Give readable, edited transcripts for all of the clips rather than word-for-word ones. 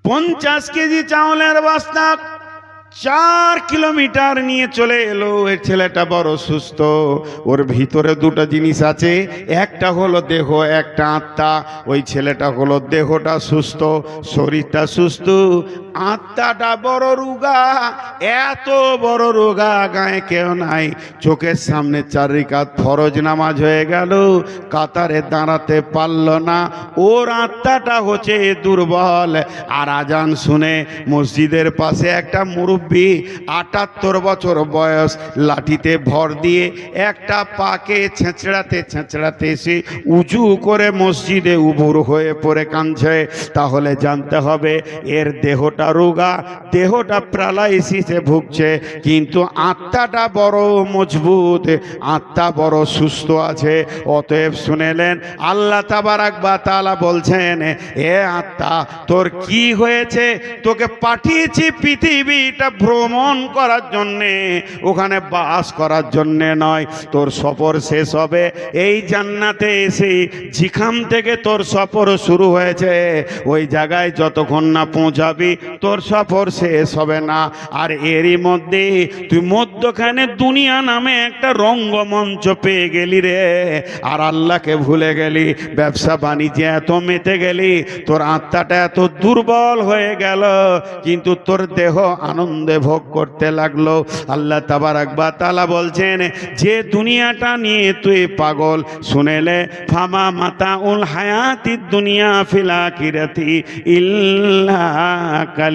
50 KG চাউলের বস্তা 4 kilometre নিয়ে চলে এলো। এই ছেলেটা বড় সুস্থ, ওর ভিতরে দুটো জিনিস আছে, একটা হলো দেহ, একটা আত্মা। ওই ছেলেটা হলো দেহটা সুস্থ, শরীরটা সুস্থ, আত্মাটা বড় রোগা। এত বড় রোগা, গায়ে কেউ নাই। চোখের সামনে 4 রাকাত ফরজ নামাজ হয়ে গেল, কাতারে দাঁড়াতে পারল না। ওর আত্মাটা হচ্ছে দুর্বল। আর আজান শুনে মসজিদের পাশে একটা মুরব্বী 78 বছর বয়স, লাঠিতে ভর দিয়ে একটা পাকে ছেঁচড়াতে ছেঁচড়াতে এসে উঁচু করে মসজিদে উবুর হয়ে পড়ে কাঁদছে। তাহলে জানতে হবে এর দেহটা রোগা, দেহটা প্যারালাইসিসে ভুগছে, কিন্তু আত্মাটা বড় মজবুত, আত্মা বড় সুস্থ আছে। অতএব শুনেলেন আল্লাহ তাবারাক ওয়া তাআলা বলছেন, এ আত্মা তোর কি হয়েছে? তোকে পাঠিয়েছি পৃথিবীটা ভ্রমণ করার জন্যে, ওখানে বাস করার জন্যে নয়। তোর সফর শেষ হবে এই জান্নাতে এসে, যেখান থেকে তোর সফর শুরু হয়েছে ওই জায়গায় যতক্ষণ না পৌঁছাবি তোর সফর শেষ হবে না। আর এরই মধ্যে তুই মধ্যখানে দুনিয়া নামে একটা রঙ্গমঞ্চ পেয়ে গেলি রে, আর আল্লাহকে ভুলে গেলি, ব্যবসা বাণিজ্যে এত মেতে গেলি, তোর আত্মাটা এত দুর্বল হয়ে গেল, কিন্তু তোর দেহ আনন্দে ভোগ করতে লাগলো। আল্লাহ তাবারাক ওয়া তাআলা বলছেন, যে দুনিয়াটা নিয়ে তুই পাগল, শুনেলে ফামা মাতাউল হায়াতিদ দুনিয়া ফিল আখিরাতি ইল্লা কালিল।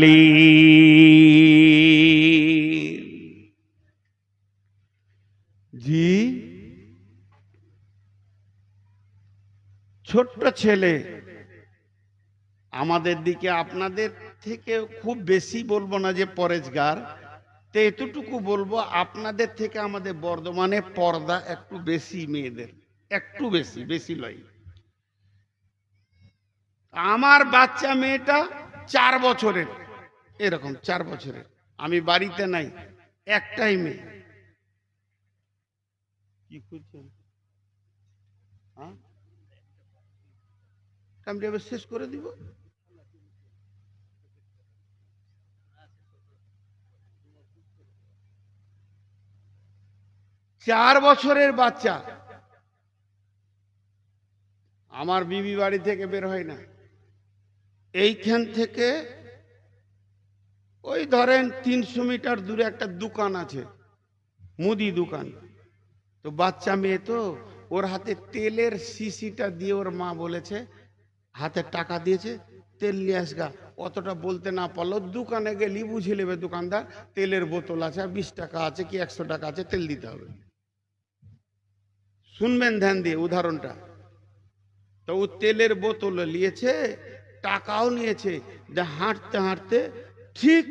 জি, ছোট্ট ছেলে আমাদের দিকে আপনাদের থেকে খুব বেশি বলবো না যে পরেজগার, তো এতটুকু বলবো আপনাদের থেকে আমাদের বর্ধমানে পর্দা একটু বেশি, মেয়েদের একটু বেশি, বেশি লয়। আমার বাচ্চা মেয়েটা 4 বছরের, এরকম 4 বছরের, আমি বাড়িতে নাই, একটাই মেয়ে। কি খুঁজছেন? হ্যাঁ, আমি এবার শেষ করে দিব। চার বছরের বাচ্চা, আমার বিবি বাড়ি থেকে বের হয় না। এইখান থেকে ওই ধরেন 300 মিটার দূরে একটা দোকান আছে, মুদি দোকান। তো বাচ্চা মেয়ে তো, ওর হাতে তেলের শিশিটা দিয়ে ওর মা বলেছে, হাতে টাকা দিয়েছে, তেল নিয়ে আসগা। অতটা বলতে না পারলো, দোকানে গেলি বুঝে নেবে দোকানদার, তেলের বোতল আছে, 20 টাকা আছে কি 100 টাকা আছে, তেল দিতে হবে। শুনবেন ধ্যান দিয়ে উদাহরণটা। তো ও তেলের বোতল নিয়েছে, টাকাও নিয়েছে, যে হাঁটতে হাঁটতে ঠিক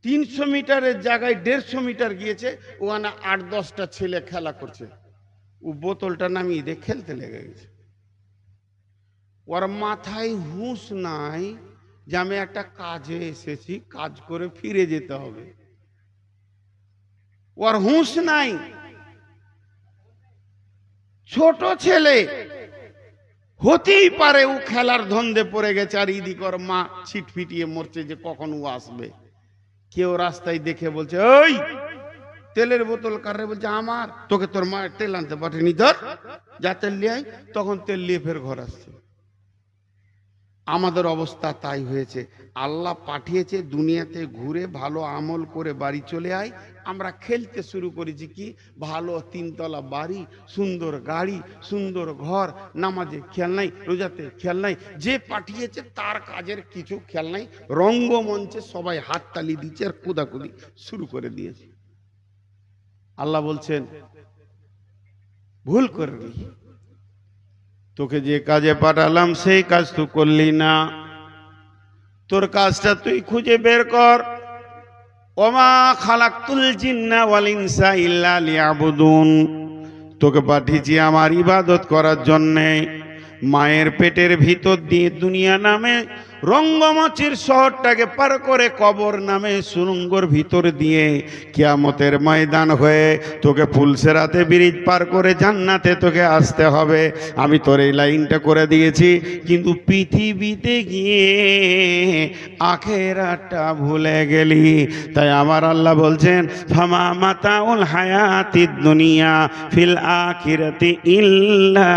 300 মিটারের জায়গায় 150 মিটার গিয়েছে, ওখানে 8-10টা ছেলে খেলা করছে। ও বোতলটা নামিয়ে দিয়ে খেলতে লেগে গেছে। ওর মাথায় হুঁশ নাই যে আমি একটা কাজে এসেছি, কাজ করে ফিরে যেতে হবে। ওর হুঁশ নাই। ছোট ছেলে হতেই পারে ও খেলার ধন্দে পড়ে গেছে, আর ইদিক ওর মা ছিটফিটিয়ে মরছে যে কখন ও আসবে। কেউ রাস্তায় দেখে বলছে, ওই তেলের বোতল কারে? বলছে আমার। তোকে তোর মা তেল আনতে পারেনি, ধর যা তেল নিয়ে আয়। তখন তেল নিয়ে ফের ঘর আসছে। আমাদের অবস্থা তাই হয়েছে। আল্লাহ পাঠিয়েছে দুনিয়াতে ঘুরে ভালো আমল করে বাড়ি চলে আয়। আমরা খেলতে শুরু করেছি কি, ভালো 3 তলা বাড়ি, সুন্দর গাড়ি, সুন্দর ঘর, নামাজে খেয়াল নাই, রোজাতে খেয়াল নাই, যে পাঠিয়েছে তার কাজের কিছু খেয়াল নাই। রঙ্গমঞ্চে সবাই হাততালি দিচ্ছে আর কুদাকুদি শুরু করে দিয়েছে। আল্লাহ বলছেন, ভুল করবি, তোকে যে কাজে পাঠালাম সেই কাজ তুই করলি না, তোর কাজটা তুই খুঁজে বের কর। ওমা খালাকতুল জিন্না ওয়াল ইনসা ইল্লা লিয়াবুদুন, তোকে পাঠিয়েছি আমার ইবাদত করার জন্যে। মায়ের পেটের ভিতর দিয়ে দুনিয়া নামে রঙ্গমচির শহরটাকে পার করে কবর নামে সুরঙ্গর ভিতর দিয়ে কিয়ামতের ময়দান হয়ে তোকে ফুলসেরাতে ব্রিজ পার করে জান্নাতে তোকে আসতে হবে। আমি তোর এই লাইনটা করে দিয়েছি, কিন্তু পৃথিবীতে গিয়ে আখেরাতটা ভুলে গেলি। তাই আমার আল্লাহ বলছেন, ফামা মাতাউল হায়াতিদ দুনিয়া ফিল আখিরাতি ইল্লা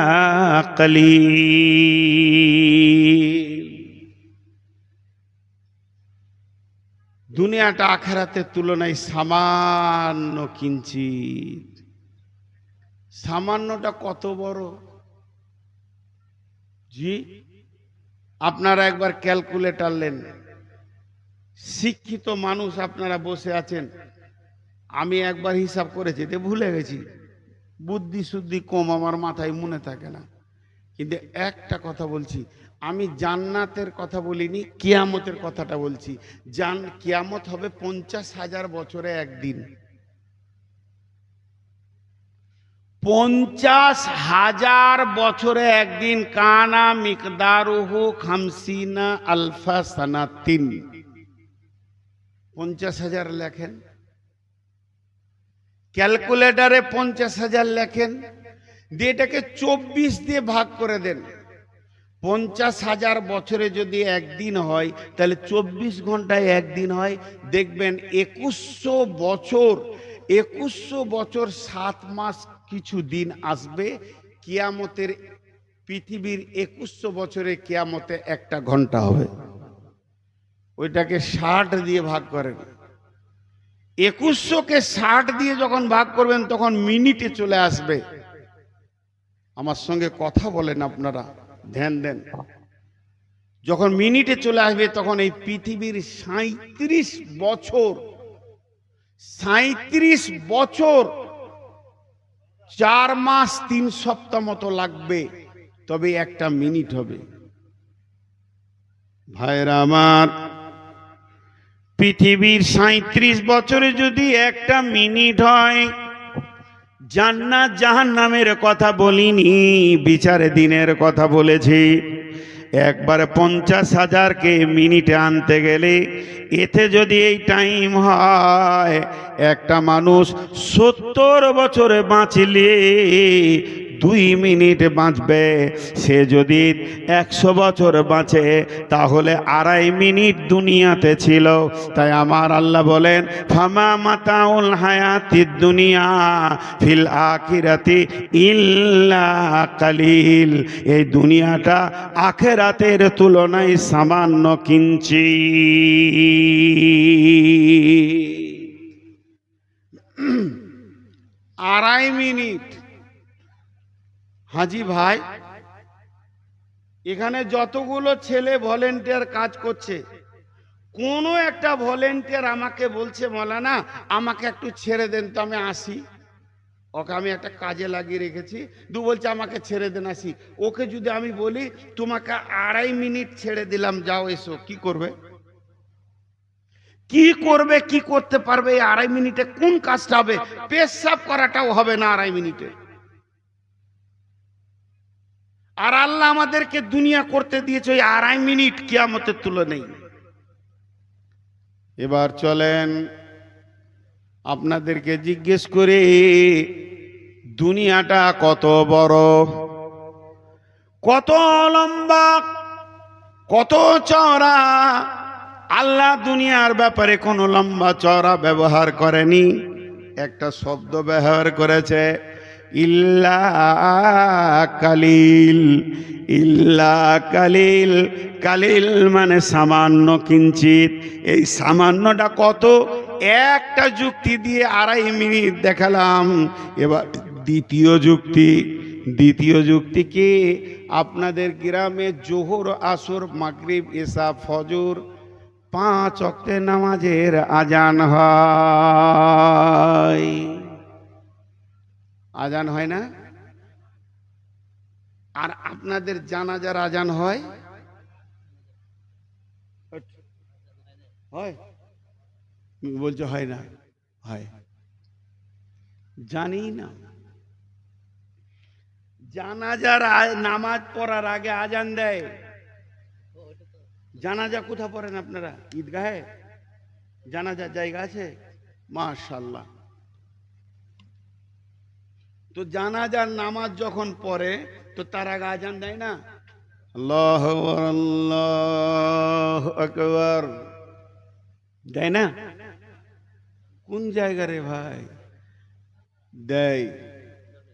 কালিল। দুনিয়াটা আখেরাতের তুলনায় সামান্য কিঞ্চিত। সামান্যটা কত বড় জি, আপনারা একবার ক্যালকুলেটর নেন। শিক্ষিত মানুষ আপনারা বসে আছেন, আমি একবার হিসাব করেছি, ভুলে গেছি, বুদ্ধি শুদ্ধি কম, আমার মাথায় মনে থাকে না। কিন্তু একটা কথা বলছি, আমি জান্নাতের কথা বলিনি, কিয়ামতের কথাটা বলছি। কিয়ামত হবে 50,000 বছরে একদিন। 50,000 বছরে একদিন। কানা মিকদারুহু 50 আলফা সানাতিন। 50,000 লেখেন, ক্যালকুলেটরে 50,000 লেখেন, দিয়ে এটাকে 24 দিয়ে ভাগ করে দেন। 50,000 বছরে যদি একদিন হয়, তাহলে 24 ঘন্টায় একদিন হয়। দেখবেন 2100 বছর, 2100 বছর 7 মাস কিছু দিন আসবে। কিয়ামতের পৃথিবীর 2100 বছরে কিয়ামতে একটা ঘন্টা হবে। ওইটাকে 60 দিয়ে ভাগ করেন। 2100কে 60 দিয়ে যখন ভাগ করবেন, তখন মিনিটে চলে আসবে। আমার সঙ্গে কথা বলেন আপনারা, ধ্যান দেন। যখন মিনিটে চলে আসবে, তখন এই পৃথিবীর 37 বছর, 37 বছর 4 মাস 3 সপ্তাহ মতো লাগবে, তবে একটা মিনিট হবে। ভাইরা আমার, পৃথিবীর 37 বছরে যদি একটা মিনিট হয়, জান্নাত জাহান্নামের কথা বলিনি, বিচারে দিনের কথা বলেছি। একবারে 50,000কে মিনিটে আনতে গেলে, এতে যদি এই টাইম হয়, একটা মানুষ 70 বছরে বাঁচলে 2 মিনিট বাঁচবে। সে যদি 100 বছর বাঁচে, তাহলে 2.5 মিনিট দুনিয়াতে ছিল। তাই আমার আল্লাহ বলেন, ফামা মাতাউল হায়াতিদ দুনিয়া ফিল আখিরাতি ইল্লা কালিল। এই দুনিয়াটা আখিরাতের তুলনায় সামান্য কিঞ্চিত। 2.5 মিনিট। হাজি ভাই, এখানে যতগুলো ছেলে ভলেন্টিয়ার কাজ করছে, কোনো একটা ভলেন্টিয়ার আমাকে বলছে, মৌলানা আমাকে একটু ছেড়ে দেন তো, আমি আসি। ওকে আমি একটা কাজে লাগিয়ে রেখেছি, বলছে আমাকে ছেড়ে দেন আসি। ওকে যদি আমি বলি, তোমাকে 2.5 মিনিট ছেড়ে দিলাম, যাও এসো, কি করবে? কি করবে, কি করতে পারবে? এই 2.5 মিনিটে কোন কাজটা হবে? পেশাব করাটাও হবে না 2.5 মিনিটে। আর আল্লাহ আমাদেরকে দুনিয়া করতে দিয়েছে ওই 2.5 মিনিট, কিয়ামতের তুলনায়। এবার চলেন আপনাদেরকে জিজ্ঞেস করে, দুনিয়াটা কত বড়, কত লম্বা, কত চওড়া? আল্লাহ দুনিয়ার ব্যাপারে কোনো লম্বা চওড়া ব্যবহার করেনি, একটা শব্দ ব্যবহার করেছে, ইল্লা কালিল। ইল্লা কালিল, কালিল মানে সামান্য কিঞ্চিত। এই সামান্যটা কত? একটা যুক্তি দিয়ে 2.5 মিনিট দেখালাম। এবার দ্বিতীয় যুক্তি কি? আপনাদের গ্রামে জোহর, আসর, মাগরিব, এশা, ফজর 5 ওয়াক্তের নামাজের আজান হয়। আজান হয় না? আর আপনাদের জানাজার আজান হয়? হয় বলছে হয় না? হয়। জানি না, জানাজার নামাজ পড়ার আগে আজান দেয়। জানাজা কোথা পড়েন আপনারা? ঈদগাহে জানাজার জায়গা আছে? মাশাআল্লাহ। তো জানাজার নামাজ যখন পড়ে তো তার আগে আজান দেয় না? আল্লাহু আকবার, আল্লাহু আকবার, দেয় না? কোন জায়গা রে ভাই? দেয়।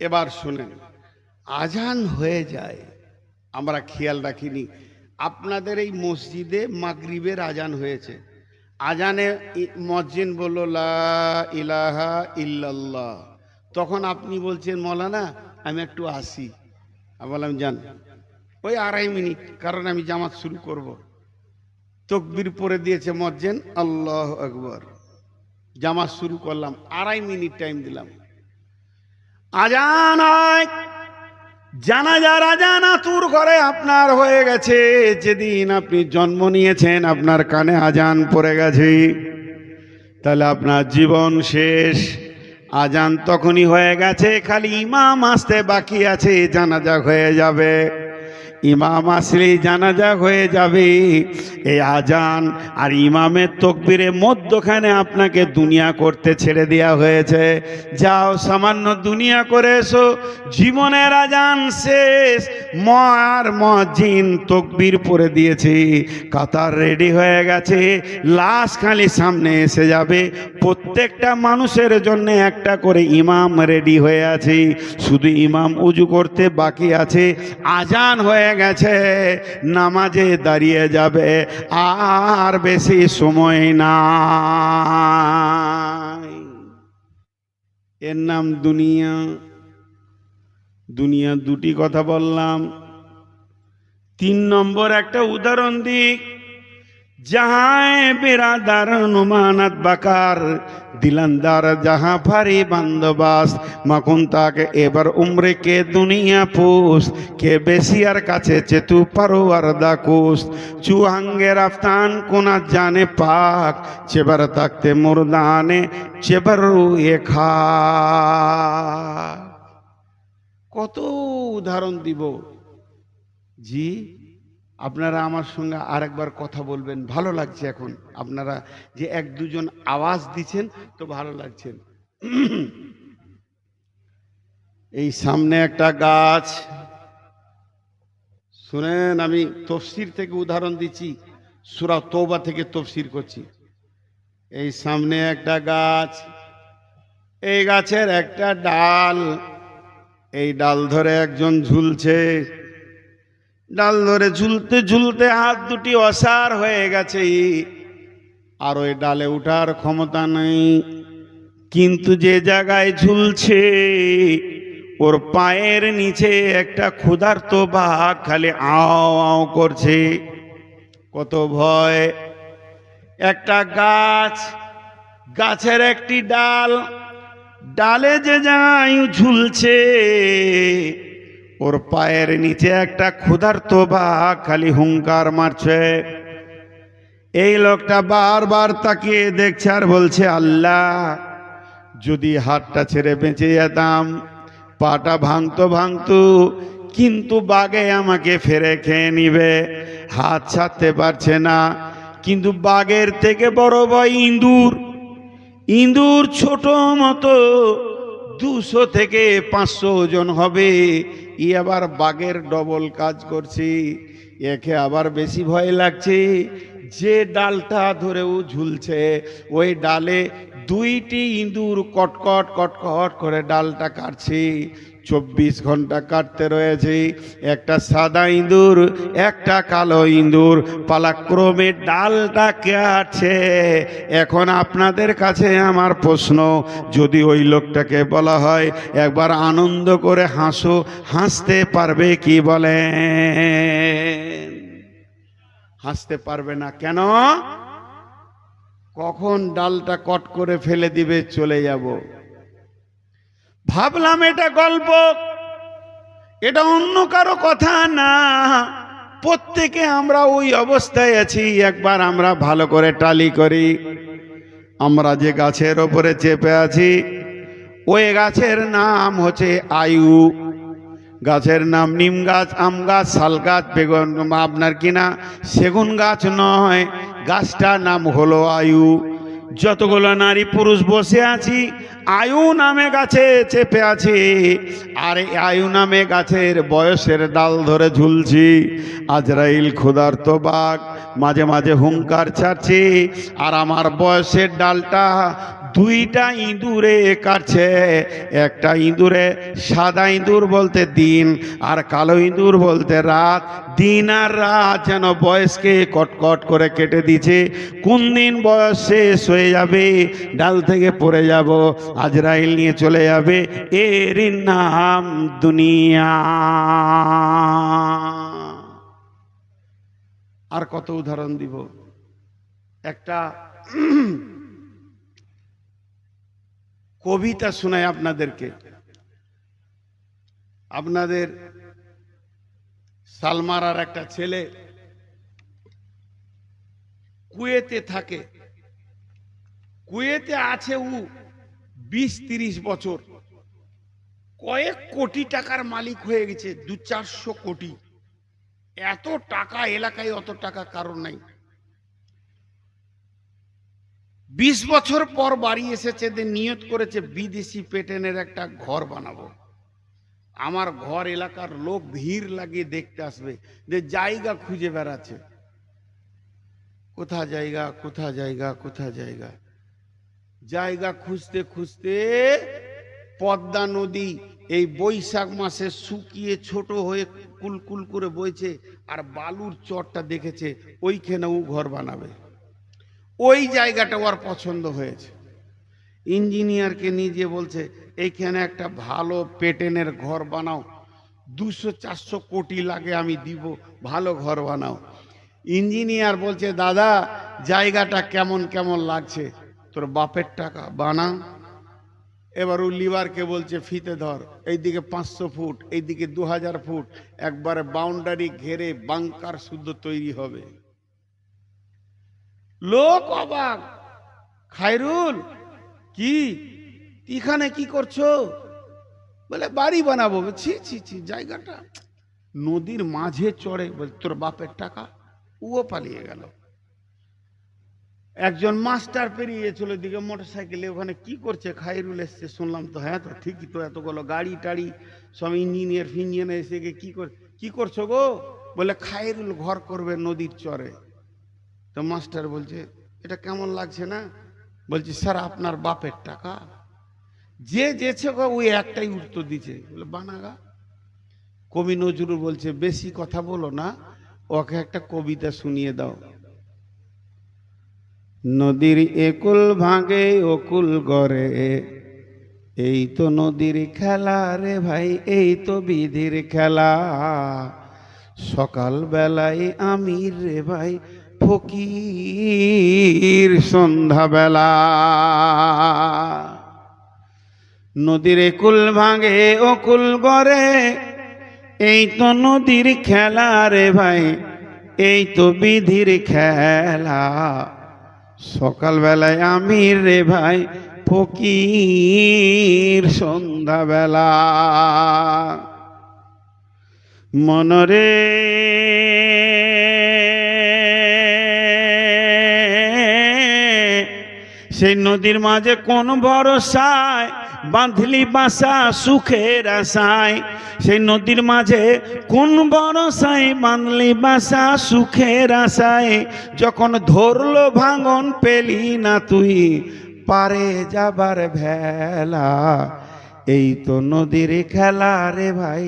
এবার শুনেন, আজান হয়ে যায়, আমরা খেয়াল রাখিনি। আপনাদের এই মসজিদে মাগরিবের আজান হয়েছে, আজানে মুয়াজ্জিন বলল লা ইলাহা ইল্লাল্লাহ, তখন আপনি বলছেন মৌলানা আমি একটু আসি। আমি বললাম যান, ওই 2.5 মিনিট, কারণ আমি জামাত শুরু করব। তাকবীর পড়ে দিয়েছে মুয়াজ্জিন, আল্লাহু আকবার, জামাত শুরু করলাম, 2.5 মিনিট টাইম দিলাম, আজান হয়। জানাজার আজান আতুর ঘরে আপনার হয়ে গেছে, যেদিন আপনি জন্ম নিয়েছেন আপনার কানে আজান পড়ে গেছে, তাহলে আপনার জীবন শেষ। আজান তখনই হয়ে গেছে, খালি ইমাম আসতে বাকি আছে, জানাজা হয়ে যাবে। ইমাম আসলেই জানাজা হয়ে যাবে। এই আজান আর ইমামের তাকবীরে মধ্যখানে আপনাকে দুনিয়া করতে ছেড়ে দেওয়া হয়েছে। যাও সামান্য দুনিয়া করে এসো, জীবনের আজান শেষ। আর মুয়াজ্জিন তাকবীর পড়ে দিয়েছে, কাতার রেডি হয়ে গেছে, লাশ খালি সামনে এসে যাবে। প্রত্যেকটা মানুষের জন্য একটা করে ইমাম রেডি হয়ে আছে, শুধু ইমাম উজু করতে বাকি আছে। আজান হয়ে গেছে, নামাজে দাঁড়িয়ে যাবে, আর বেশি সময় নাই। এর নাম দুনিয়া। দুনিয়া দুটি কথা বললাম। 3 নম্বর একটা উদাহরণ দিই। जहाँ बिरादर नुमानत बकार दिलंदार जहाँ फरी बंदोबस्त मकुंता के एबर उम्र के दुनिया पूस के बेसियर काছে চেতু परवरदा कुस चुहांगे रफ्तान कोना जाने पाक চেবার থাকতে মুরদানে চেবার রুয়ে খা। কত উদাহরণ দিব জি। আপনারা আমার সঙ্গে আরেকবার কথা বলবেন, ভালো লাগছে। এখন আপনারা যে 1-2 জন আওয়াজ দিচ্ছেন তো ভালো লাগছে। এই সামনে একটা গাছ, শুনেন আমি তাফসীর থেকে উদাহরণ দিচ্ছি, সূরা তওবা থেকে তাফসীর করছি। এই সামনে একটা গাছ, এই গাছের একটা ডাল, এই ডাল ধরে একজন ঝুলছে। ডাল ধরে ঝুলতে ঝুলতে হাত দুটি অসার হয়ে গেছে, আর ওই ডালে উঠার ক্ষমতা নেই। কিন্তু যে জায়গায় ঝুলছে ওর পায়ের নিচে একটা ক্ষুধার্ত বাঘ খালি আও আও করছে। কত ভয়! একটা গাছ, গাছের একটি ডাল, ডালে যে জায়গায় ঝুলছে ওর পায়ের নিচে একটা ক্ষুধার্ত বাঘ খালি হুঙ্কার মারছে। এই লোকটা বারবার তাকিয়ে দেখছে আর বলছে, আল্লাহ যদি হাতটা ছেড়ে বেঁচে যেতাম, পাটা ভাঙতো ভাঙতো, কিন্তু বাঘে আমাকে ফেরে খেয়ে নিবে। হাত ছাড়তে পারছে না, কিন্তু বাঘের থেকে বড় ভয় ইঁদুর। ইঁদুর ছোট মতো 200 থেকে 500 ওজন হবে, ই আবার বাঘের ডবল কাজ করছে। একে আবার বেশি ভয় লাগছে। যে ডালটা ধরেও ঝুলছে ওই ডালে 2টি ইঁদুর কটকট কটকট করে ডালটা কাটছে। 24 ঘন্টা কাটতে রয়েছে। একটা সাদা ইঁদুর, একটা কালো ইঁদুর পালাক্রমে ডালটা কাটছে। এখন আপনাদের কাছে আমার প্রশ্ন, যদি ওই লোকটাকে বলা হয় একবার আনন্দ করে হাসো, হাসতে পারবে কি বলেন? হাসতে পারবে না। কেন? কখন ডালটা কট করে ফেলে দিবে, চলে যাব। ভাবলাম এটা গল্প, এটা অন্য কারো কথা না। প্রত্যেকে আমরা ওই অবস্থায় আছি। একবার আমরা ভালো করে টালি করি। আমরা যে গাছের ওপরে চেপে আছি ওই গাছের নাম হচ্ছে আয়ু। গাছের নাম নিম গাছ, আম গাছ, শাল গাছ, বেগুন আপনার কিনা সেগুন গাছ নয়, গাছটার নাম হলো আয়ু। যতগুলো নারী পুরুষ বসে আছি আয়ু নামে গাছে চেপে আছি, আর এই আয়ু নামে গাছের বয়সের ডাল ধরে ঝুলছি। আজরাইল ক্ষুধার্ত বাঘ মাঝে মাঝে হুঙ্কার ছাড়ছে, আর আমার বয়সের ডালটা দুইটা ইঁদুরে কাটছে। একটা ইঁদুরে সাদা ইঁদুর বলতে দিন, আর কালো ইঁদুর বলতে রাত। দিন আর রাত যেন বয়সকে কটকট করে কেটে দিছে। কোন দিন বয়স শেষ হয়ে যাবে, ডাল থেকে পড়ে যাব, আজরাইল নিয়ে চলে যাবে, এর নাম দুনিয়া। আর কত উদাহরণ দিব। একটা কবিতা শোনাই আপনাদেরকে। আপনাদের সালমারার একটা ছেলে কুয়েতে থাকে, কুয়েতে আছে ও 20-30 বছর, কয়েক কোটি টাকার মালিক হয়ে গেছে, 200-400 কোটি। এত টাকা এলাকায়, অত টাকা কারণ নাই। 20 বছর পর বাড়ি এসেছে, নিয়ত করেছে বিদেশি প্যাটার্নের একটা ঘর বানাবো। আমার ঘর এলাকার লোক ভিড় লাগিয়ে দেখতে আসবে, যে জায়গা খুঁজে বেড়াচ্ছে, কোথা জায়গা, কোথা জায়গা, কোথা জায়গা। জায়গা খুঁজতে খুঁজতে পদ্মা নদী এই বৈশাখ মাসে শুকিয়ে ছোট হয়ে কুলকুল করে বইছে, আর বালুর চরটা দেখেছে, ওইখানে ও ঘর বানাবে। ওই জায়গাটা ওর পছন্দ হয়েছে। ইঞ্জিনিয়ারকে নিজে বলছে এইখানে একটা ভালো প্যাটার্নের ঘর বানাও, 200-400 কোটি লাগে, আমি দিব, ভালো ঘর বানাও। ইঞ্জিনিয়ার বলছে দাদা জায়গাটা কেমন কেমন লাগছে, তোর বাপের টাকা, বানা। এবার ও লিভারকে বলছে ফিতে ধর, এইদিকে 500 ফুট, এইদিকে 2000 ফুট, একবারে বাউন্ডারি ঘেরে বাংকার শুদ্ধ তৈরি হবে। লোক অবাক, খায়রুল কি এখানে কি করছো? বলে বাড়ি বানাবো। ছি ছি ছি, জায়গাটা নদীর মাঝে চড়ে। বলে তোর বাপের টাকা। ও পালিয়ে গেল। একজন মাস্টার পেরিয়েছিল দিকে মোটরসাইকেলে, ওখানে কি করছে? খায়রুল এসছে, শুনলাম তো। হ্যাঁ তো ঠিকই তো, এতগুলো গাড়ি টাড়ি সব ইঞ্জিনিয়ার ফিঞ্জিনিয়ার এসে গিয়ে কি করছো গো? বলে খায়রুল ঘর করবে নদীর চরে। তো মাস্টার বলছে এটা কেমন লাগছে না? বলছি স্যার আপনার বাপের টাকা। যে যেছে ওই একটাই উত্তর দিচ্ছে, বলে বানাগা। কবি নজরুল বলছে বেশি কথা বলো না, ওকে একটা কবিতা শুনিয়ে দাও। নদীর একুল ভাঙে অকুল গড়ে, এই তো নদীর খেলা রে ভাই, এই তো বিধির খেলা। সকাল বেলায় আমির রে ভাই, ফকির সন্ধ্যাবেলা। নদীর একুল ভাঙে অকুল গড়ে, এই তো নদীর খেলা রে ভাই, এই তো বিধির খেলা। সকালবেলায় আমির রে ভাই, ফকির সন্ধ্যাবেলা। মনরে সেই নদীর মাঝে কোন ভরসায় বাঁধলি বাসা সুখের আশায়। সেই নদীর মাঝে কোন ভরসায় বাঁধলি বাসা সুখের আশায়। যখন ধরলো ভাঙন পেলি না তুই পারে যাবার ভেলা। এই তো নদীর খেলা রে ভাই,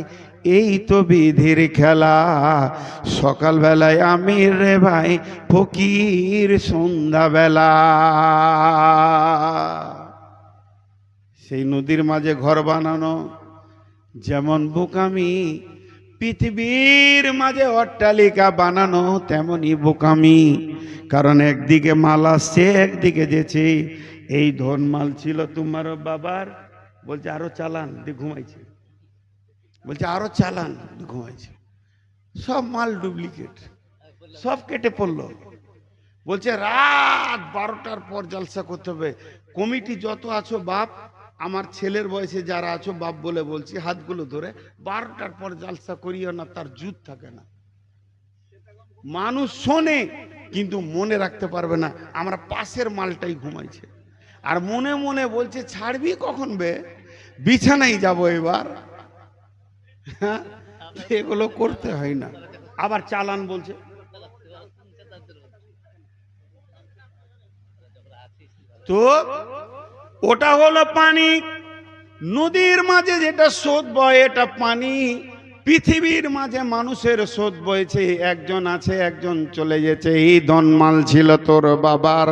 এই তো বিধির খেলা। সকালবেলায় আমির রে ভাই, ফকির সন্ধ্যাবেলা। সেই নদীর মাঝে ঘর বানানো যেমন বোকামি, পৃথিবীর মাঝে অট্টালিকা বানানো তেমনই বোকামি। কারণ একদিকে মাল আসছে, একদিকে যেছে। এই ধন মাল ছিল তোমার বাবার, বলছে আরো চালান, দিয়ে ঘুমাইছে। বলছে আরো চালান, ঘুমাইছে। সব মাল ডুপ্লিকেট, সব কেটে পড়লো। বলছে রাত 12টার পর জলসা করতে হবে। কমিটি যত আছো বাপ, আমার ছেলের বয়সে যারা আছো বাপ বলে বলছি, হাতগুলো ধরে 12টার পর জালসা করিও না, তার জুত থাকে না। মানুষ শোনে কিন্তু মনে রাখতে পারবে না। আমরা পাশের মালটাই ঘুমাইছে আর মনে মনে বলছে ছাড়বি কখন বে, বিছানায় যাব এবার। হ্যাঁ, এগুলো করতে হয় না। আবার চালান বলছে, তো ওটা হলো পানি। নদীর মাঝে যেটা স্রোত বয় এটা পানি। পৃথিবীর মাঝে মানুষের স্রোত বইছে। একজন আছে, একজন চলে গেছে। এই ধনমাল ছিল তোর বাবার,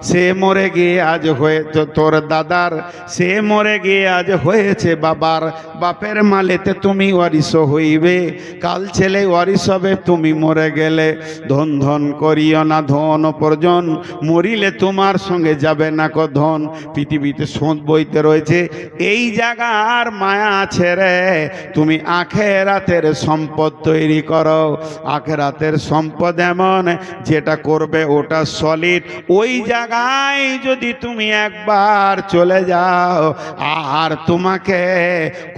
সে মরে গিয়ে আজ হয়েছে তোর দাদার, সে মরে গিয়ে আজ হয়েছে বাবার। বাপের মালেতে তুমি ওয়ারিশ হইবে, কাল ছেলে ওয়ারিশ হবে তুমি মরে গেলে। ধন ধন করিও না ধন উপার্জন, মরিলে তোমার সঙ্গে যাবে না কো ধন। পৃথিবীতে স্রোত বইতে রয়েছে, এই জায়গার মায়া আছে রে। তুমি আখেরাতের সম্পদ তৈরি করো। আখেরাতের সম্পদ এমন যেটা করবে ওটা সলিড। ওই জায়গায় যদি তুমি একবার চলে যাও আর তোমাকে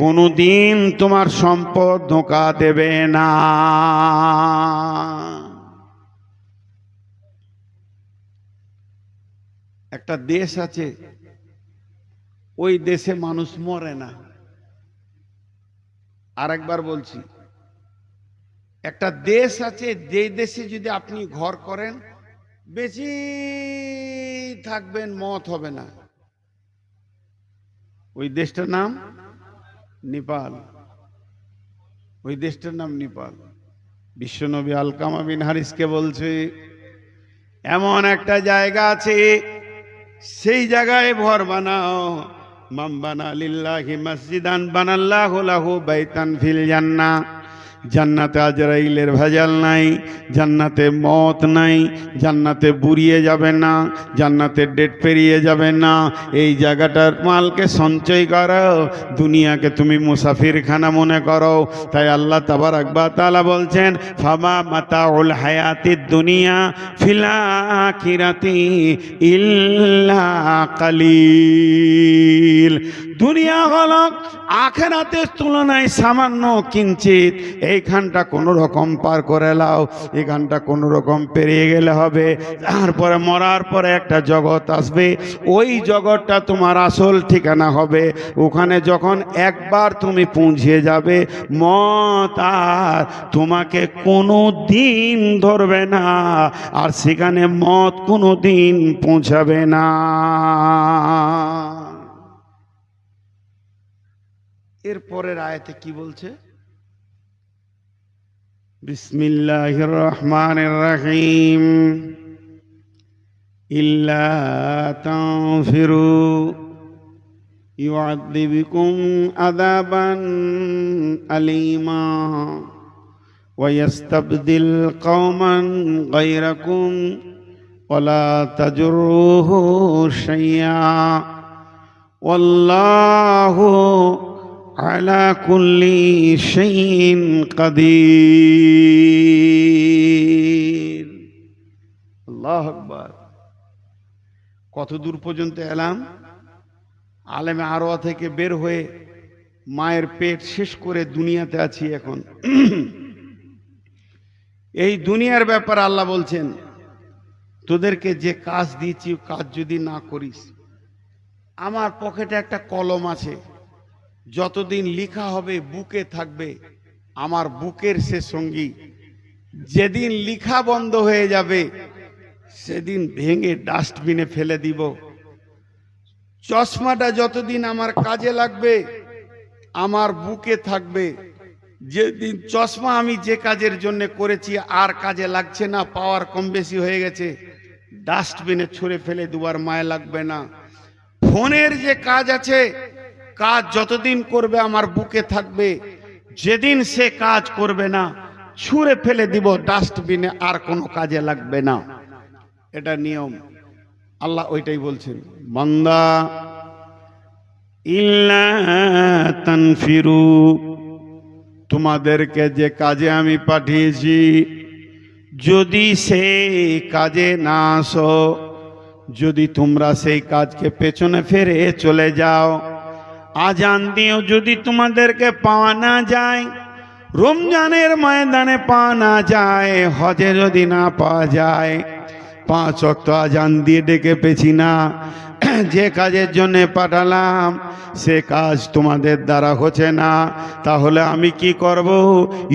কোনোদিন তোমার সম্পদ ধোঁকা দেবে না। একটা দেশ আছে, ওই দেশে মানুষ মরে না। আর একবার বলছি, একটা দেশ আছে যে দেশে যদি আপনি ঘর করেন বেশি থাকবেন, মত হবে না। ওই দেশটার নাম নেপাল। ওই দেশটার নাম নেপাল। বিশ্বনবী আলকামা বিন হারিসকে বলছে এমন একটা জায়গা আছে, সেই জায়গায় ঘর বানাও। মান বানা লিল্লাহি মসজিদান বানাল্লাহু লাহু বাইতান ফিল জান্নাহ। জান্নাতে আজরাইলের ভেজাল নাই, জান্নাতে মত নাই, জান্নাতে বুড়িয়ে যাবে না, জান্নাতে ডেট পেরিয়ে যাবে না। এই জায়গাটার মালকে সঞ্চয় করো, দুনিয়াকে তুমি মুসাফিরখানা মনে করো। তাই আল্লাহ তাবারাক ওয়া তাআলা বলছেন ফামা মাতাউল হায়াতিদ দুনিয়া ফিল আখিরাতি ইল্লা কালিল। দুনিয়া হলো আখিরাতের তুলনায় সামান্য কিঞ্চিত। এইখানটা কোনো রকম পার করে লাও, এখানটা কোনো রকম পেরিয়ে গেলে হবে। তারপরে মরার পরে একটা জগৎ আসবে, ওই জগৎটা তোমার আসল ঠিকানা হবে। ওখানে যখন একবার তুমি পৌঁছে যাবে, মত আর তোমাকে কোনো দিন ধরবে না, আর সেখানে মত কোনো দিন পৌঁছাবে না। এরপরের আয়াতে কি বলছে? বিসমিল্লাহির রহমানির রহিম। ইল্লা তানফিরু ইউআযিবকুম আযাবান আলীমা ওয়া ইস্তাবদিল কওমান গায়রাকুম ওয়া লা তাজুরুহু শাইয়্যা ওয়াল্লাহু আলা কুল্লি শাইইন কাদির। আল্লাহু আকবার। কত দূর পর্যন্ত এলাম? আলেমে আরওয়া থেকে বের হয়ে মায়ের পেট শেষ করে দুনিয়াতে আছি এখন। এই দুনিয়ার ব্যাপারে আল্লাহ বলছেন তোদেরকে যে কাজ দিয়েছি কাজ যদি না করিস, আমার পকেটে একটা কলম আছে, যতদিন লেখা হবে বুকে থাকবে, আমার বুকের সে সঙ্গী। যেদিন লেখা বন্ধ হয়ে যাবে সেদিন ভেঙে ডাস্টবিনে ফেলে দিব। চশমাটা যতদিন আমার কাজে লাগবে আমার বুকে থাকবে। যেদিন চশমা আমি যে কাজের জন্য করেছি আর কাজে লাগছে না, পাওয়ার কম বেশি হয়ে গেছে, ডাস্টবিনে ছুঁড়ে ফেলে দেওয়ার মায়া লাগবে না। ফোনের যে কাজ আছে, কাজ যতদিন করবে আমার বুকে থাকবে, যেদিন সে কাজ করবে না ছুঁড়ে ফেলে দিব ডাস্টবিনে, আর কোনো কাজে লাগবে না। এটা নিয়ম। আল্লাহ ওইটাই বলছেন, বান্দা ইল্লা তানফিরু, তোমাদেরকে যে কাজে আমি পাঠিয়েছি যদি সেই কাজে না আসো, যদি তোমরা সেই কাজকে পেছনে ফেরে চলে যাও, আজান দিয়েও যদি তোমাদেরকে পাওয়া না যায়, রমজানের ময়দানে পাওয়া না যায়, হজে যদি না পাওয়া যায়, 5 ওয়াক্ত আজান দিয়ে ডেকে পেছি না, যে কাজের জন্য পাঠালাম সে কাজ তোমাদের দ্বারা হচ্ছে না, তাহলে আমি কি করব?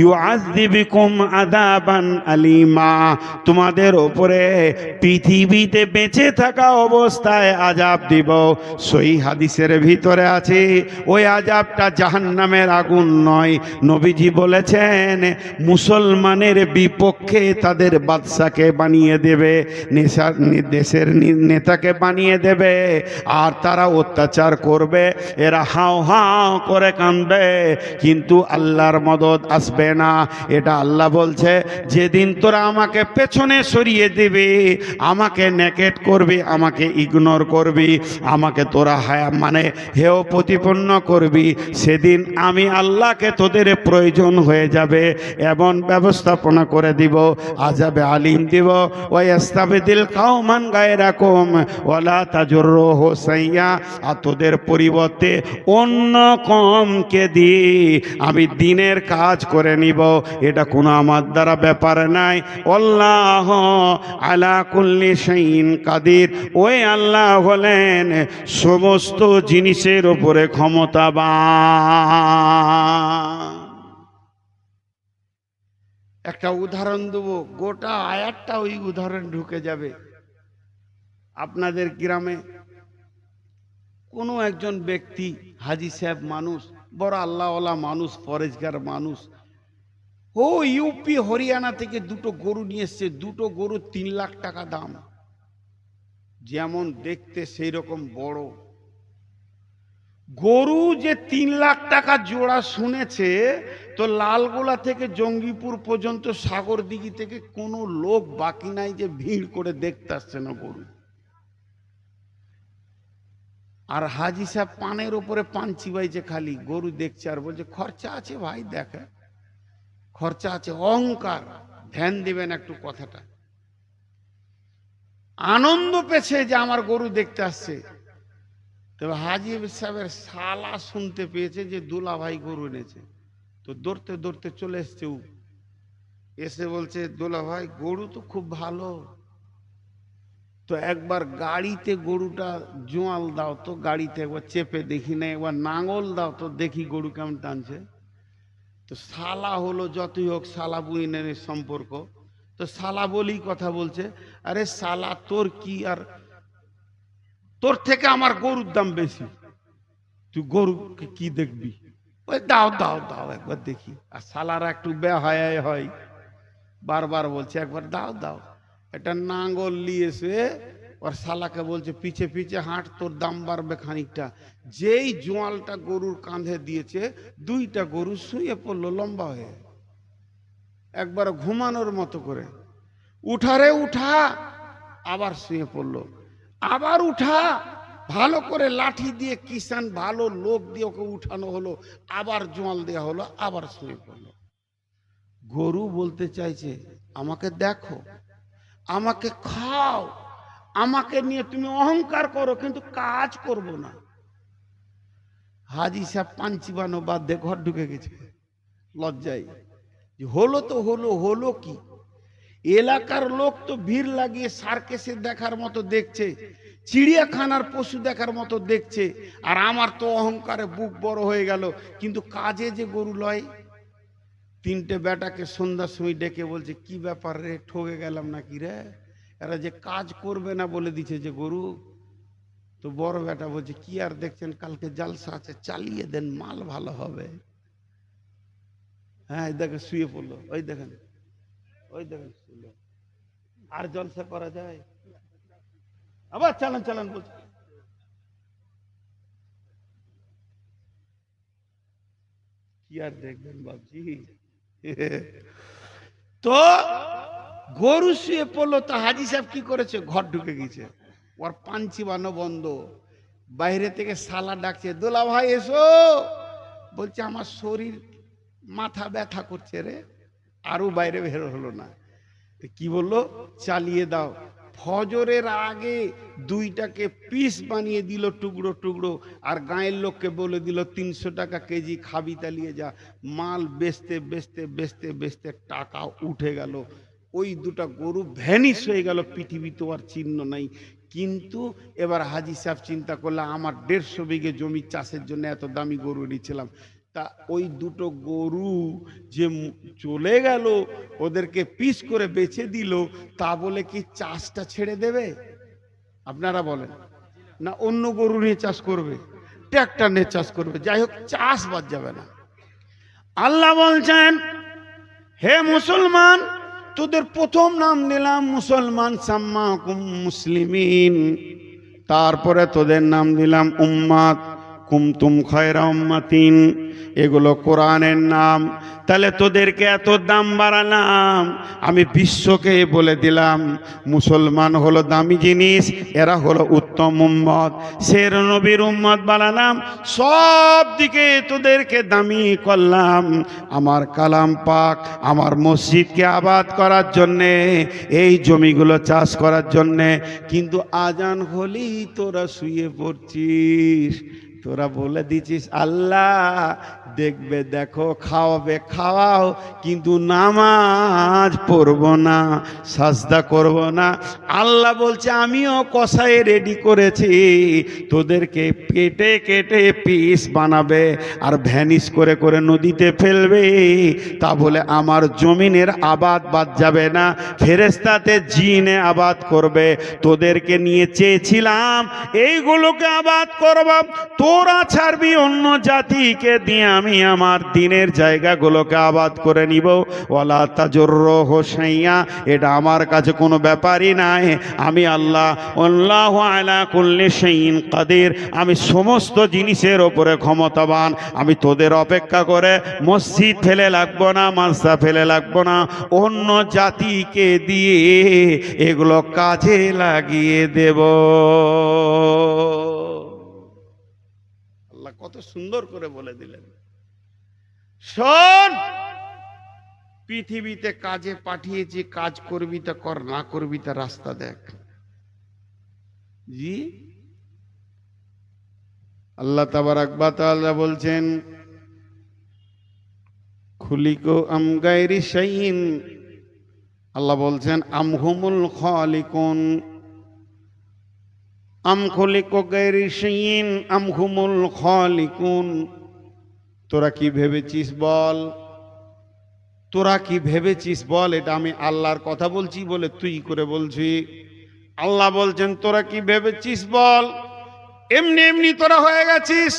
ইউআযযিবুকুম আযাবান আলীমা, তোমাদের উপরে পৃথিবীতে বেঁচে থাকা অবস্থায় আযাব দিব। সহিহ হাদিসের ভিতরে আছে ওই আযাবটা জাহান্নামের আগুন নয়। নবীজি বলেছেন মুসলমানের বিপক্ষে তাদের বাদশাকে বানিয়ে দেবে, দেশের নেতাকে বানিয়ে দেবে, আর তারা অত্যাচার করবে, এরা হাও হাও করে কাঁদবে, কিন্তু আল্লাহর মদদ আসবে না। এটা আল্লাহ বলছে, যেদিন তোরা আমাকে পেছনে সরিয়ে দিবি, আমাকে নেকেট করবি, আমাকে ইগনোর করবি, আমাকে তোরা হেয় প্রতিপন্ন করবি, সেদিন আমি আল্লাহকে তোদের প্রয়োজন হয়ে যাবে, এমন ব্যবস্থাপনা করে দিব, আযাবে আলিম দিব। ওয়াস্তাবদিল কওমান গায়রাকুম ওয়ালা তাজুররুহু সাইয়্যা, আর তোদের পরিবর্তে অন্য কমকে দিয়ে আমি দিনের কাজ করে নিব, এটা কোনো আমার দ্বারা ব্যাপার নাই। আল্লাহ আলা কুল্লি শাইইন কাদির, ওই আল্লাহ হলেন সমস্ত জিনিসের উপরে ক্ষমতাবান। একটা উদাহরণ দেবো, গোটা আয়াতটা ওই উদাহরণ ঢুকে যাবে। আপনাদের গ্রামে কোনো একজন ব্যক্তি, হাজি সাহেব মানুষ, বড় আল্লাহওয়ালা মানুষ, পরেজগার মানুষ, ও ইউপি হরিয়ানা থেকে 2টো গরু নিয়ে এসছে। 2টো গরু 3 লাখ টাকা দাম, যেমন দেখতে সেই রকম বড় গরু। যে 3 লাখ টাকা জোড়া শুনেছে, তো লালগোলা থেকে জঙ্গিপুর পর্যন্ত সাগরদিঘি থেকে কোনো লোক বাকি নাই যে ভিড় করে দেখতে আসছে না গরু। আর হাজি সাহেব পানের উপরে পান চিবাইছে, খালি গরু দেখছে আর বলছে খরচা আছে ভাই, দেখে খরচা আছে, অহংকার। ধ্যান দিবেন একটু কথাটা। আনন্দ পেয়েছে যে আমার গরু দেখতে আসছে। তবে হাজি সাহেবের শালা শুনতে পেয়েছে যে দুলা ভাই গরু এনেছে, তো দৌড়তে দৌড়তে চলে এসছে। এসে বলছে দুলা ভাই গরু তো খুব ভালো, তো একবার গাড়িতে গরুটা জোয়াল দাও তো, গাড়িতে একবার চেপে দেখি না, একবার নাঙল দাও তো দেখি গরু কেমন টানছে। তো শালা হলো, যতই হোক শালা বুইনের সম্পর্ক, তো শালা বলেই কথা বলছে, আরে শালা তোর কি, আর তোর থেকে আমার গরুর দাম বেশি, তুই গরু কি দেখবি, ওই দাও দাও দাও একবার দেখি। আর শালারা একটু বেহায়া হয়, বারবার বলছে একবার দাও দাও। এটা নাঙ্গল নিয়েছে, ওর শালাকে বলছে পিছে পিছে হাঁট, তোর দাম বাড়বে খানিকটা। যেই জোয়ালটা গরুর কাঁধে দিয়েছে, 2টা গরু শুয়ে পড়লো লম্বা হয়ে, একবার ঘুমানোর মতো করে। উঠারে উঠা, আবার শুয়ে পড়লো, আবার উঠা, ভালো করে লাঠি দিয়ে কিষান ভালো লোক দিয়ে ওকে উঠানো হলো, আবার জোয়াল দেওয়া হলো, আবার শুয়ে পড়লো। গরু বলতে চাইছে আমাকে দেখো, আমাকে খাও, আমাকে নিয়ে তুমি অহংকার করো, কিন্তু কাজ করব না। হাজি সাহেব পান চিবানো বাদ দিয়ে ঘর ঢুকে গেছে লজ্জায়। হলো তো হলো, হলো কি? এলাকার লোক তো ভিড় লাগিয়ে সার্কেসে দেখার মতো দেখছে, চিড়িয়াখানার পশু দেখার মতো দেখছে, আর আমার তো অহংকারে বুক বড় হয়ে গেল, কিন্তু কাজে যে গরু লয়। 3টে বেটাকে সন্ধ্যার সময় ডেকে বলছে কি ব্যাপার রে, ঠকে গেলাম নাকি রে, এরা যে কাজ করবে না বলে দিচ্ছে যে গরু। তো বড় বেটা বলছে কি আর দেখছেন, কালকে জালসা আছে, চালিয়ে দেন, মাল ভালো হবে। হ্যাঁ দেখে শুয়ে পড়লো, ওই দেখেন ওই দেখেন শুলো। আর জলসা করা যায়? আবার চালান চালান বলছে। কি আর দেখবেন বাবজি। তো গরু শুয়ে পড়লো, তো হাজি সাহেব কি করেছে, ঘর ঢুকে গেছে, ওর পান চিবানো বন্ধ। বাইরে থেকে শালা ডাকছে দোলা ভাই এসো, বলছে আমার শরীর মাথা ব্যথা করছে রে, আরো বাইরে বের হলো না। কি বললো, চালিয়ে দাও। ফজরের আগে দুইটাকে পিস বানিয়ে দিল টুকরো টুকরো, আর গাঁয়ের লোককে বলে দিল 300 টাকা কেজি, খাবি তালিয়ে যা। মাল বেচতে বেচতে বেচতে বেচতে টাকা উঠে গেল, ওই দুটা গরু ভ্যানিশ হয়ে গেল, পৃথিবী তো আর চিহ্ন নাই। কিন্তু এবার হাজি সাহেব চিন্তা করলে, আমার 150 বিঘে জমি চাষের জন্য এত দামি গরু নিয়েছিলাম, তা ওই দুটো গরু যে চলে গেল, ওদেরকে পিস করে বেচে দিল, তা বলে কি চাষটা ছেড়ে দেবে? আপনারা বলেন না, অন্য গরু নিয়ে চাষ করবে, ট্র্যাক্টর নিয়ে চাষ করবে, যাই হোক চাষ বাদ যাবে না। আল্লাহ বলছেন, হে মুসলমান, তোদের প্রথম নাম দিলাম মুসলমান, সাম্মাকুম মুসলিমিন, তারপরে তোদের নাম দিলাম উম্মাত, কুমতুম খায়রা উম্মাতিন, এগুলো কোরআনের নাম। তাহলে তোদেরকে এত দাম বাড়ালাম, আমি বিশ্বকে বলে দিলাম মুসলমান হলো দামি জিনিস, এরা হলো উত্তম উম্মত। সের নবীর উম্মত বানালাম, সব দিকে তোদেরকে দামি করলাম। আমার কালাম পাক, আমার মসজিদকে আবাদ করার জন্যে, এই জমিগুলো চাষ করার জন্যে। কিন্তু আজান হলেই তোরা শুয়ে পড়ছিস, তোরা বলে দিছিস আল্লাহ দেখবে, দেখো, খাওয়াবে, খাওয়াও, কিন্তু নামাজ পড়বো না, সাজদা করব না। আল্লাহ বলছে আমিও কষায় রেডি করেছি, তোদেরকে কেটে কেটে পিস বানাবে আর ভ্যানিশ করে করে নদীতে ফেলবে। তা বলে আমার জমিনের আবাদ বাদ যাবে না, ফেরেশতাতে জিনে আবাদ করবে। তোদেরকে নিয়ে চেয়েছিলাম এইগুলোকে আবাদ করবা, তোরা ছাড়বি অন্য জাতিকে দিয়ে, আমি আমার দিনের জায়গাগুলোকে আবাদ করে নিব। ওয়ালা তাজুররুহু শাইয়া, এটা আমার কাছে কোনো ব্যাপারই নাই। আমি আল্লাহ, আল্লাহু আলা কুল্লি শাইইন কাদির, আমি সমস্ত জিনিসের ওপরে ক্ষমতাবান। আমি তোদের অপেক্ষা করে মসজিদ ফেলে লাগবো না, মাদ্রাসা ফেলে লাগবো না, অন্য জাতিকে দিয়ে এগুলো কাজে লাগিয়ে দেব। আল্লাহ কত সুন্দর করে বলে দিলেন। শোন, পৃথিবীতে কাজে পাঠিয়েছি, কাজ করবি তা কর, না করবি তা রাস্তা দেখ। জি, আল্লাহ তাবারাক ওয়া তাআলা বলছেন, খুলিকু আম গায়রি শাইইন, আল্লাহ বলছেন আম হুমুল খালিকুন, আম খুলিকু গায়রি শাইইন আম হুমুল খালিকুন। তোরা কি ভেবেছিস বল, তোরা কি ভেবেছিস বল। এটা আমি আল্লাহর কথা বলছি বলে তুই করে বলছি। আল্লাহ বলছেন তোরা কি ভেবেছিস বল, এমনি এমনি তোরা হয়ে গেছিস।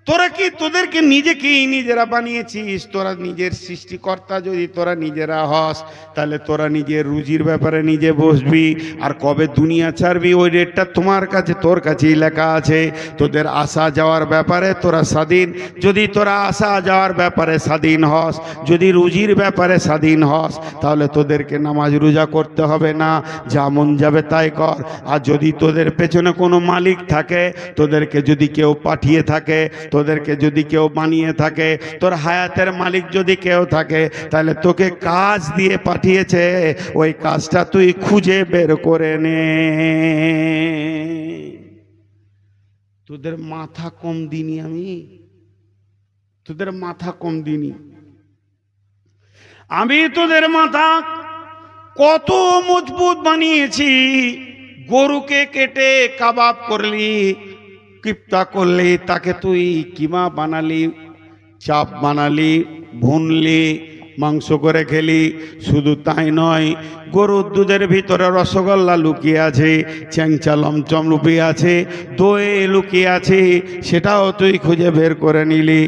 তোরা কি তোদেরকে নিজেকেই নিজেরা বানিয়েছিস? তোরা নিজের সৃষ্টিকর্তা যদি তোরা নিজেরা হস, তাহলে তোরা নিজের রুজির ব্যাপারে নিজে বসবি, আর কবে দুনিয়া ছাড়বি ওই ডেটটা তোমার কাছে, তোর কাছেই লেখা আছে। তোদের আসা যাওয়ার ব্যাপারে তোরা স্বাধীন। যদি তোরা আসা যাওয়ার ব্যাপারে স্বাধীন হস, যদি রুজির ব্যাপারে স্বাধীন হস, তাহলে তোদেরকে নামাজ রোজা করতে হবে না, যা মন যাবে তাই কর। আর যদি তোদের পেছনে কোনো মালিক থাকে, তোদেরকে যদি কেউ পাঠিয়ে থাকে, তোদেরকে যদি কেউ বানিয়ে থাকে, তোর হায়াতের মালিক যদি কেউ থাকে, তাহলে তোকে কাজ দিয়ে পাঠিয়েছে, ওই কাজটা তুই খুঁজে বের করে নে। তোদের মাথা কম দিনি আমি, তোদের মাথা কম দিনি আমি। তোদের মাথা কত মজবুত বানিয়েছি। গরুকে কেটে কাবাব করলি, কিপ্তা করলি, তাকে তুই কিমা বানালি, চাপ বানালি, ভুনলি, মাংস করে খেলি। শুধু তাই নয়, গরুর দুধের ভিতরে রসগোল্লা লুকিয়ে আছে, চ্যাংচা লমচম লুকিয়ে আছে, দই লুকিয়ে আছে, সেটাও তুই খুঁজে বের করে নিলি।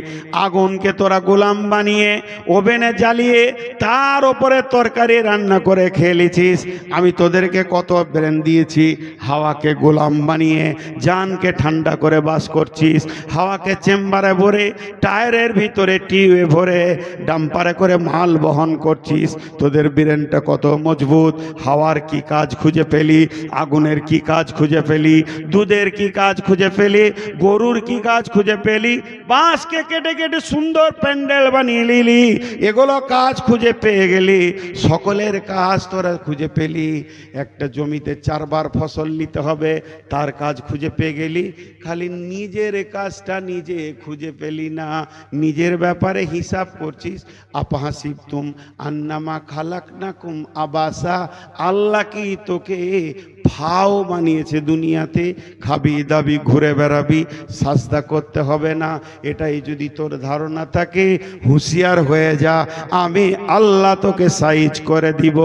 আগুনকে তোরা গোলাম বানিয়ে ওভেনে জ্বালিয়ে তার ওপরে তরকারি রান্না করে খেয়েছিস। আমি তোদেরকে কত ব্রেন দিয়েছি, হাওয়াকে গোলাম বানিয়ে জানকে ঠান্ডা করে বাস করছিস। হাওয়াকে চেম্বারে ভরে, টায়ারের ভিতরে টিউবে ভরে, ডাম্পারে করে মাল বহন করছিস। তোদের ব্রেনটা কত মজবুত, মজবুত। হাওয়ার কি কাজ খুঁজে পেলি, আগুনের কি কাজ খুঁজে পেলি, দুধের কি কাজ খুঁজে পেলি, গরুর কি কাজ খুঁজে পেলি, বাঁশকে কেটে কেটে সুন্দর প্যান্ডেল বানিয়ে নিলি, এগুলো কাজ খুঁজে পেয়ে গেলি। সকলের কাজ তোরা খুঁজে পেলি। একটা জমিতে 4 বার ফসল নিতে হবে, তার কাজ খুঁজে পেয়ে গেলি। খালি নিজের কাজটা নিজে খুঁজে পেলি না, নিজের ব্যাপারে হিসাব করছিস। আপাহাসিবতুম আন্নামা খালাকনাকুম আবাসা, আল্লাহ কি তোকে ভাও বানিয়েছে দুনিয়াতে, খাবি দাবি ঘুরে বেড়াবি, সাজদা করতে হবে না? এটাই যদি তোর ধারণা থাকে, হুঁশিয়ার হয়ে যা, আমি আল্লাহ তোকে সাইজ করে দিব।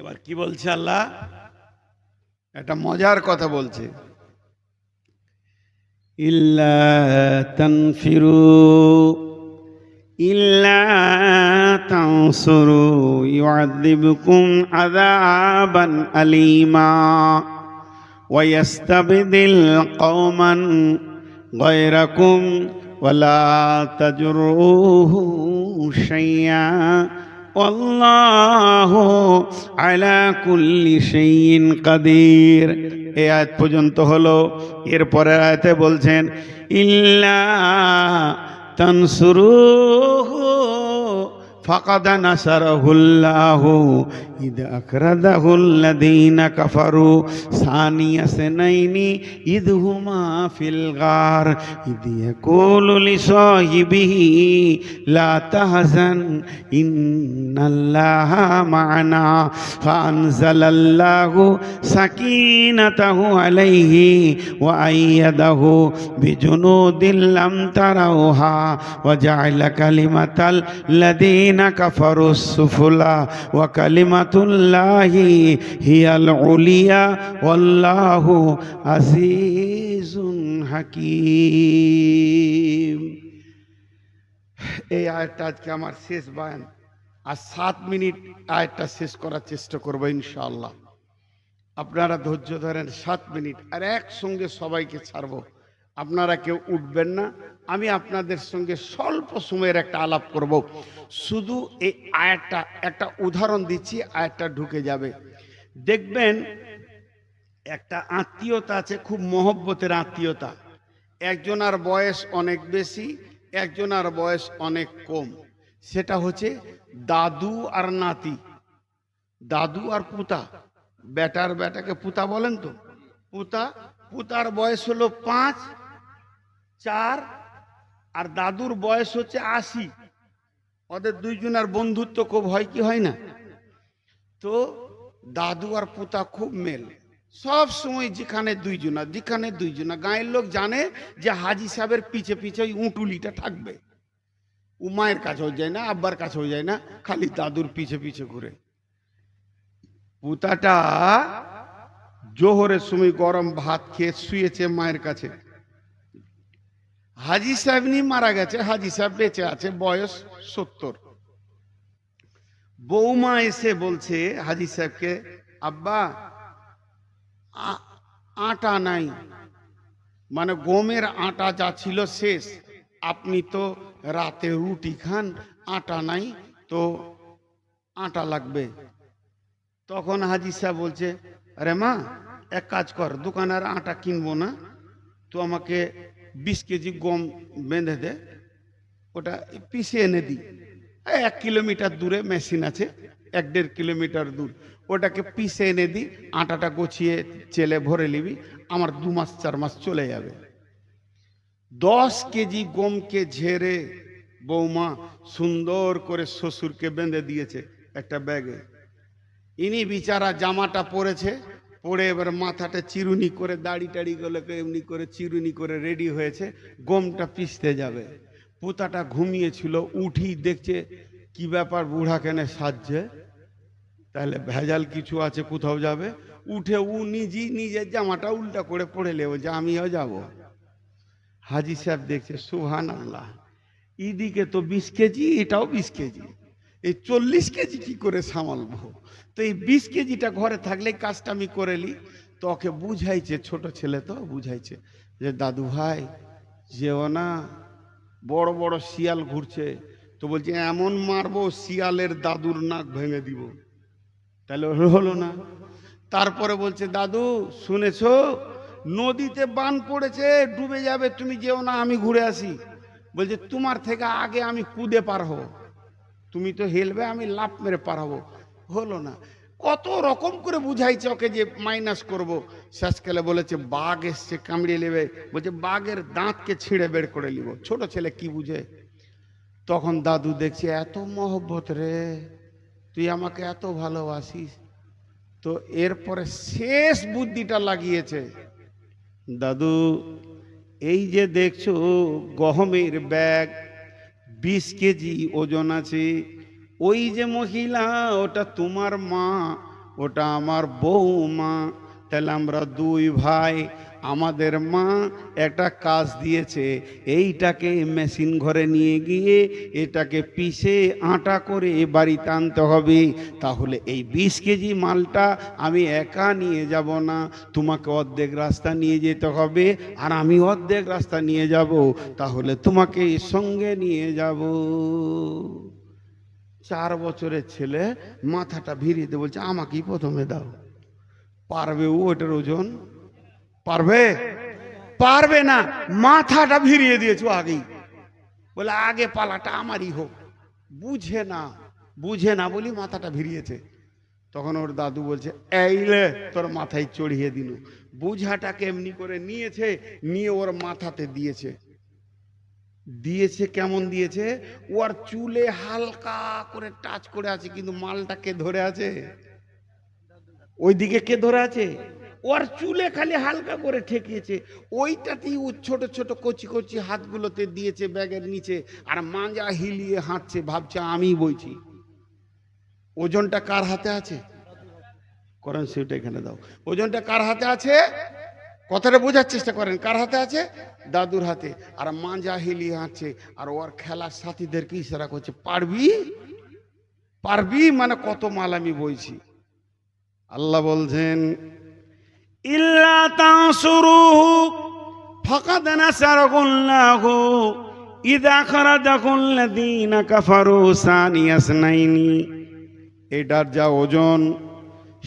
এবার কি বলছে আল্লাহ? একটা মজার কথা বলছে, ইল্লা তানফিরু ইল্লা তানসুরু ইউআযিবকুম আযাবান আলীমা ওয়া ইস্তাবদিল কওমান গায়রাকুম ওয়া লা তাজরুহু শাইয়্যা আল্লাহু আলা কুল্লি শাইইন কাদির। এই আয়াত পর্যন্ত হলো। এরপরের আয়াতে বলছেন ইল্লা তানসুরুহু ফাকাদ নাসারাহুল্লাহু ইদ আখরাজাহুল্লাযীনা কাফারু সানিয়া সানাইনি ইদ হুমা ফিল গার ইদ ইয়াকুলু লিসাহিবিহি লা তাহজান ইন্নাল্লাহা মা'ানা ফাআনজালাল্লাহু সাকিনাতাহু আলাইহি ওয়া আইয়াদাহু বিজুনুদিন লাম তারাউহা ওয়া জা'আলা কালিমাতাল লাযীনা কাফারুস সুফলা ওয়া কালিমাতুল্লাহি হিয়াল উলিয়া ওয়াল্লাহু আজিজুন হাকীম। এই আয়াতটা আজকে আমার শেষ বয়ান। আর 7 মিনিট আয়াতটা শেষ করার চেষ্টা করবো ইনশাআল্লাহ। আপনারা ধৈর্য ধরেন 7 মিনিট, আর একসঙ্গে সবাইকে ছাড়বো। আপনারা কেউ উঠবেন না, আমি আপনাদের সঙ্গে স্বল্প সময়ের একটা আলাপ করব। শুধু এই আয়াতটা একটা উদাহরণ দিচ্ছি, আয়াতটা ঢুকে যাবে। দেখবেন একটা আত্মীয়তা আছে, খুব মহব্বতের আত্মীয়তা। একজনার বয়স অনেক বেশি, একজনার বয়স অনেক কম। সেটা হচ্ছে দাদু আর নাতি, দাদু আর পুতা। বেটার বেটাকে পুতা বলেন তো, পুতা। পুতার বয়স হলো 5, 4, আর দাদুর বয়স হচ্ছে 80। ওদের দুইজনের বন্ধুত্ব খুব হয় কি হয় না? তো দাদু আর পুতা খুব মেল, সব সময় যেখানে দুইজনা গায়ের লোক জানে যে হাজি সাহেবের পিছে পিছে ওই উঁটুলিটা থাকবে। ও মায়ের কাছেও যায় না, আব্বার কাছেও যায় না, খালি দাদুর পিছে পিছে ঘুরে। পুতাটা জোহরের সময় গরম ভাত খেয়ে শুয়েছে মায়ের কাছে। হাজি সাহেব নি মারা গেছে, হাজি সাহেব বেঁচে আছে, বয়স 70। বৌমা এসে বলছে হাজি সাহেবকে, আব্বা আটা নাই, মানে গমের আটা যা ছিল শেষ, আপনি তো রাতে রুটি খান, আটা নাই, তো আটা লাগবে। তখন হাজি সাহেব বলছে, আরে মা এক কাজ কর, দোকানের আটা কিনবো না, তো আমাকে 20 কেজি গম বেঁধে দে, ওটা পিষে এনে দিই। 1 কিলোমিটার দূরে মেশিন আছে, 1-1.5 কিলোমিটার দূর, ওটাকে পিষে এনে দিই, আটাটা গুছিয়ে চেলে ভরে নিবি, আমার 2 মাস 4 মাস চলে যাবে। 10 কেজি গমকে ঝেড়ে বৌমা সুন্দর করে শ্বশুরকে বেঁধে দিয়েছে একটা ব্যাগে। ইনি বিচারা জামাটা পরেছে, পরে এবার মাথাটা চিরুনি করে, দাড়ি টাড়ি গুলোকে এমনি করে চিরুনি করে রেডি হয়েছে, গমটা পিষতে যাবে। পুতাটা ঘুমিয়েছিল, উঠি দেখছে কি ব্যাপার, বুড়া কেন সাজছে, তাহলে ভেজাল কিছু আছে, কোথাও যাবে। উঠে ও নিজের জামাটা উল্টা করে পড়ে নেবো যে আমিও যাব। হাজি সাহেব দেখছে, সুবহানাল্লাহ, এদিকে তো 20 কেজি, এটাও 20 কেজি, এই 40 কেজি কি করে সামালবো? তো এই 20 কেজিটা ঘরে থাকলে কাজটা আমি করে নি। তো ওকে বুঝাইছে, ছোট ছেলে তো বুঝাইছে যে দাদু ভাই যেও না, বড় বড় শিয়াল ঘুরছে। তো বলছে এমন মারবো শিয়ালের দাদুর নাক ভেঙে দিব। তাহলে হলো না। তারপরে বলছে দাদু শুনেছো নদীতে বান পড়েছে, ডুবে যাবে, তুমি যেও না, আমি ঘুরে আসি। বলছে তোমার থেকে আগে আমি কুদে পার হব, তুমি তো হেলবে, আমি লাফ মেরে পার হবো। হলো না। কত রকম করে বুঝাইছে ওকে যে মাইনাস করব। শেষকালে বলেছে বাঘ এসছে কামড়িয়ে নেবে, বলছে বাঘের দাঁতকে ছিঁড়ে বের করে নিব। ছোট ছেলে কি বুঝে। তখন দাদু দেখছে এত মহব্বত রে, তুই আমাকে এত ভালোবাসিস। তো এরপরে শেষ বুদ্ধিটা লাগিয়েছে, দাদু এই যে দেখছো গহমের ব্যাগ 20 কেজি ওজন আছে, ওই যে মহিলা ওটা তোমার মা, ওটা আমার বৌমা। তাহলে আমরা দুই ভাই, আমাদের মা একটা কাজ দিয়েছে, এইটাকে মেশিন ঘরে নিয়ে গিয়ে এটাকে পিষে আটা করে বাড়িতে আনতে হবে। তাহলে এই 20 কেজি মালটা আমি একা নিয়ে যাব না, তোমাকে অর্ধেক রাস্তা নিয়ে যেতে হবে আর আমি অর্ধেক রাস্তা নিয়ে যাব, তাহলে তোমাকে সঙ্গে নিয়ে যাব। 4 বছরের ছেলে মাথাটা ভিড়িয়ে দিয়ে বলছে আমাকেই প্রথমে দাও। পারবে ও ওটার ওজন? পারবে? পারবে না। মাথাটা ভিড়িয়ে দিয়েছো আগেই, বলে আগে পালাটা আমারই হোক। বুঝে না, বুঝে না বলি মাথাটা ভিড়িয়েছে। তখন ওর দাদু বলছে এইলে তোর মাথায় চড়িয়ে দিল। বুঝাটাকে এমনি করে নিয়েছে, নিয়ে ওর মাথাতে দিয়েছে। দিয়েছে কেমন দিয়েছে, ওর চুলে হালকা করে টাচ করে আছে, কিন্তু মালটা কে ধরে আছে? ওইদিকে কে ধরে আছে? ওর চুলে খালি হালকা করে ঠেকিয়েছে, ওইটাতেই ও ছোট ছোট কচি কচি হাতগুলোতে দিয়েছে ব্যাগের নিচে, আর মাঞ্জা হিলিয়ে হাঁটছে, ভাবছে আমি বইছি। ওজনটা কার হাতে আছে? করেন সেটা এখানে দাও। ওজনটা কার হাতে আছে? কথাটা বোঝার চেষ্টা করেন। কার হাতে আছে? দাদুর হাতে। আর মাঞ্জা হিলিয়ে হাঁটছে, আর ওর খেলার সাথীদেরকে ইশারা করছে পারবি পারবি, মানে কত মাল আমি বইছি। আল্লাহ বলছেন ইল্লা তানসুরুহু ফাকাদ নাসারাহুল্লাহু ইযা খারাজাকুল্লাযীনা কাফারু সানিয়াসনাইনি। এটার যা ওজন,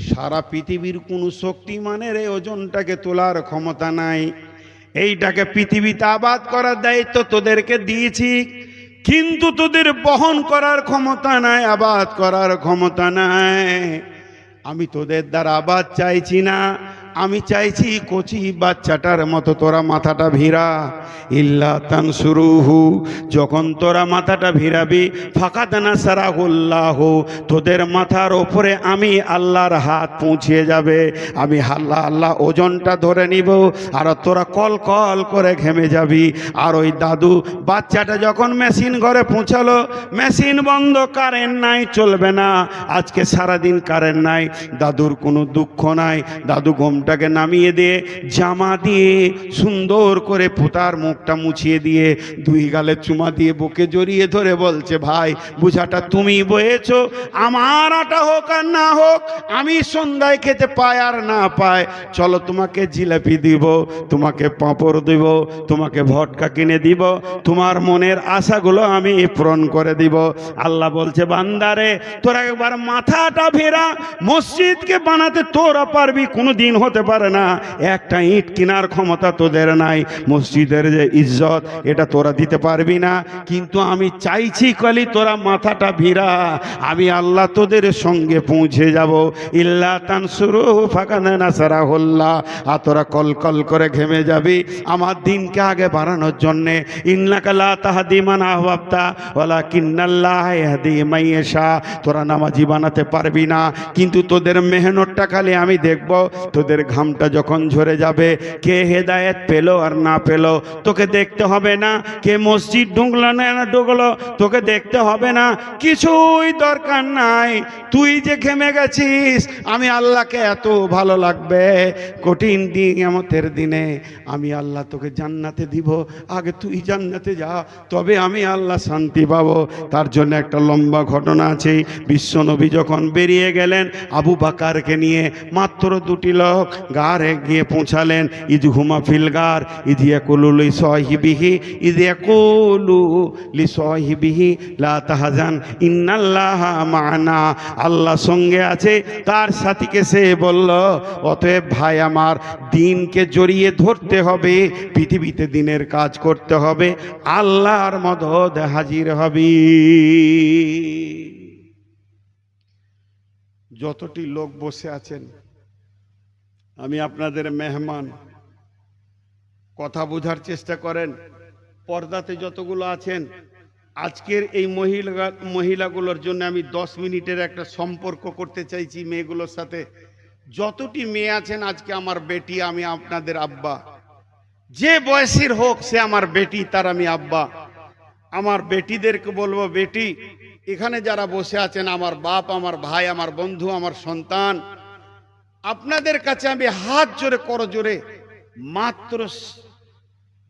সারা পৃথিবীর কোন শক্তিমানের এই ওজনটাকে তোলার ক্ষমতা নাই। এইটাকে পৃথিবীতে আবাদ করার দায়িত্ব তোদেরকে দিয়েছি, কিন্তু তোদের বহন করার ক্ষমতা নাই, আবাদ করার ক্ষমতা নাই। আমি তোদের দ্বারা আবাদ চাইছি না, আমি চাইছি কচি বাচ্চাটার মতো তোরা মাথাটা ভিড়া। ইল্লা তানসুরুহু, যখন তোরা মাথাটা ভিড়াবি, ফাকাদ নাসারাহুল্লাহু, তোদের মাথার ওপরে আমি আল্লাহর হাত পৌঁছে যাবে। আমি আল্লাহ আল্লাহ ওজনটা ধরে নিব, আর তোরা কল কল করে ঘেমে যাবি। আর ওই দাদু বাচ্চাটা যখন মেশিন ঘরে পৌঁছালো, মেশিন বন্ধ, কারেন্ট নাই, চলবে না। আজকে সারাদিন কারেন্ট নাই, দাদুর কোনো দুঃখ নাই। দাদু ঘুমটাকে নামিয়ে দিয়ে জামা দিয়ে সুন্দর করে পোতার মুখটা মুছিয়ে দিয়ে দুই গালে চুমা দিয়ে বুকে জড়িয়ে ধরে বলছে ভাই বুঝাটা তুমি বয়েছো, আমার আটা হোক আর না হোক, আমি সন্ধ্যায় খেতে পাই আর না পাই, চলো তোমাকে জিলাপি দিব, তোমাকে পাঁপড় দিব, তোমাকে ভটকা কিনে দিব, তোমার মনের আশাগুলো আমি পূরণ করে দিব। আল্লাহ বলছে বান্দারে তোরা একবার মাথাটা ভেরা, মসজিদকে বানাতে তোরা পারবি, কোনো দিন হতে পারে না। একটা ইট কেনার ক্ষমতা তোদের নাই, মসজিদের যে ইজ্জত এটা তোরা দিতে পারবি না, কিন্তু আমি চাইছি কালি তোরা মাথাটা ভিড়া, আমি আল্লাহ তোদের সঙ্গে পৌঁছে যাব। ইল্লা তানসুরুহু ফাকাদ নাসারাহুল্লাহ, আর তোরা কল কল করে ঘেমে যাবি আমার দিনকে আগে বাড়ানোর জন্যে। ইন্নাকা লা তাহদি মান আহবাবতা ওয়ালাকিন্নাল্লাহা ইয়াহদি মান ইয়াশা, তোরা নামাজি বানাতে পারবি না, কিন্তু তোদের মেহনতটা খালি আমি দেখব। তোদের ঘামটা যখন ঝরে যাবে, কে হেদায়েত পেলো আর না পেলো তোকে দেখতে হবে না, কে মসজিদ ঢুকলো না ঢুকলো তোকে দেখতে হবে না, কিছুই দরকার নাই। তুই যে ঘেমে গেছিস, আমি আল্লাহকে এত ভালো লাগবে, কঠিন কিয়ামতের দিনে আমি আল্লাহ তোকে জান্নাতে দিব, আগে তুই জান্নাতে যা, তবে আমি আল্লাহ শান্তি পাবো। তার জন্য একটা লম্বা ঘটনা আছে। বিশ্বনবী যখন বেরিয়ে গেলেন আবু বাকারকে নিয়ে, মাত্র 2টি লোক, গারে গিয়ে পৌঁছালেন। ইদ হুমা ফিল গার ইদ ইয়াকুলু লিসাহিবিহি ইদ ইয়াকুলু লিসাহিবিহি লা তাহজান ইন্নাল্লাহা মা'ানা, আল্লাহ সঙ্গে আছে, তার সাথীকে সে বলল অতএব ভাই আমার, দিনকে জড়িয়ে ধরতে হবে, পৃথিবীতে দিনের কাজ করতে হবে, আল্লাহর মদদ হাজির হবে। যতটি লোক বসে আছেন, আমি আপনাদের মেহমান, কথা বোঝার চেষ্টা করেন। পর্দাতে যতগুলো আছেন, আজকের এই মহিলাগুলোর জন্য আমি 10 মিনিটের একটা সম্পর্ক করতে চাইছি মেয়েগুলোর সাথে। যতটি মেয়ে আছেন, আজকে আমার বেটি, আমি আপনাদের আব্বা। যে বয়সের হোক সে আমার বেটি, তার আমি আব্বা। আমার বেটিদেরকে বলবো, বেটি, এখানে যারা বসে আছেন, আমার বাপ, আমার ভাই, আমার বন্ধু, আমার সন্তান, আপনাদের কাছে আমি হাত জোরে করজোরে মাত্র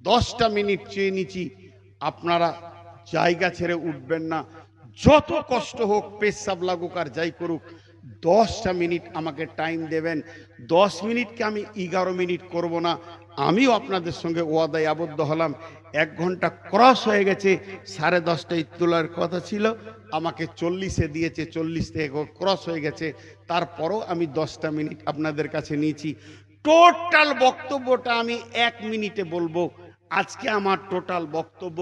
10টা মিনিট চেয়ে নিচ্ছি। আপনারা জায়গা ছেড়ে উঠবেন না, যত কষ্ট হোক, পেশাব লাগুক আর যাই করুক, 10টা মিনিট আমাকে টাইম দেবেন। 10 মিনিটকে আমি 11 মিনিট করব না। আমিও আপনাদের সঙ্গে ওয়াদায় আবদ্ধ হলাম। 1 ঘন্টা ক্রস হয়ে গেছে, 10:30টায় তোলার কথা ছিল, আমাকে 40-এ দিয়েছে, 40 থেকে ক্রস হয়ে গেছে। তারপরও আমি 10টা মিনিট আপনাদের কাছে নিয়েছি। টোটাল বক্তব্যটা আমি 1 মিনিটে বলবো। আজকে আমার টোটাল বক্তব্য,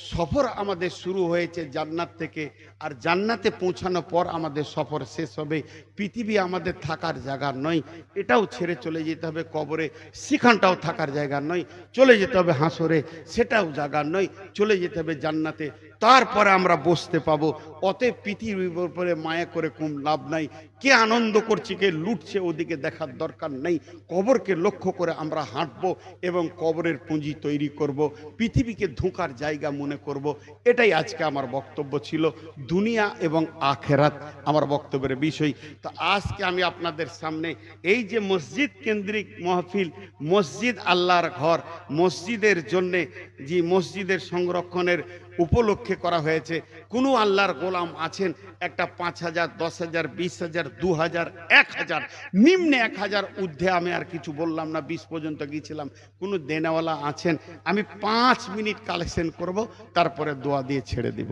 সফর আমাদের শুরু হয়েছে জান্নাত থেকে, আর জান্নাতে পৌঁছানোর পর আমাদের সফর শেষ হবে। পৃথিবী আমাদের থাকার জায়গা নয়, এটাও ছেড়ে চলে যেতে হবে কবরে, সেখানটাও থাকার জায়গা নয়। চলে যেতে হবে হাসরে, সেটাও জায়গা নয়, চলে যেতে হবে জান্নাতে, তারপরে আমরা বসতে পাবো। অতএব পৃথিবীর উপরে মায়া করে কোন লাভ নাই। কে আনন্দ করছে, কে লুটছে, ওদিকে দেখার দরকার নেই। কবরকে লক্ষ্য করে আমরা হাঁটবো এবং কবরের পুঁজি তৈরি করব, পৃথিবীকে ধোঁকার জায়গা মনে করব। এটাই আজকে আমার বক্তব্য ছিল। দুনিয়া এবং আখেরাত আমার বক্তব্যের বিষয়। তো আজকে আমি আপনাদের সামনে এই যে মসজিদ কেন্দ্রিক মাহফিল, মসজিদ আল্লাহর ঘর, মসজিদের জন্যে যে মসজিদের সংরক্ষণের উপলক্ষে করা হয়েছে। কোনো আল্লাহর গোলাম আছেন, একটা 5,000, 10,000, 20,000, 2,000, 1,000, নিম্নে 1,000, ঊর্ধ্বে আমি আর কিছু বললাম না, 20 পর্যন্ত গিয়েছিলাম। কোনো দেনাওয়ালা আছেন, আমি 5 মিনিট কালেকশন করব, তারপরে দোয়া দিয়ে ছেড়ে দিব।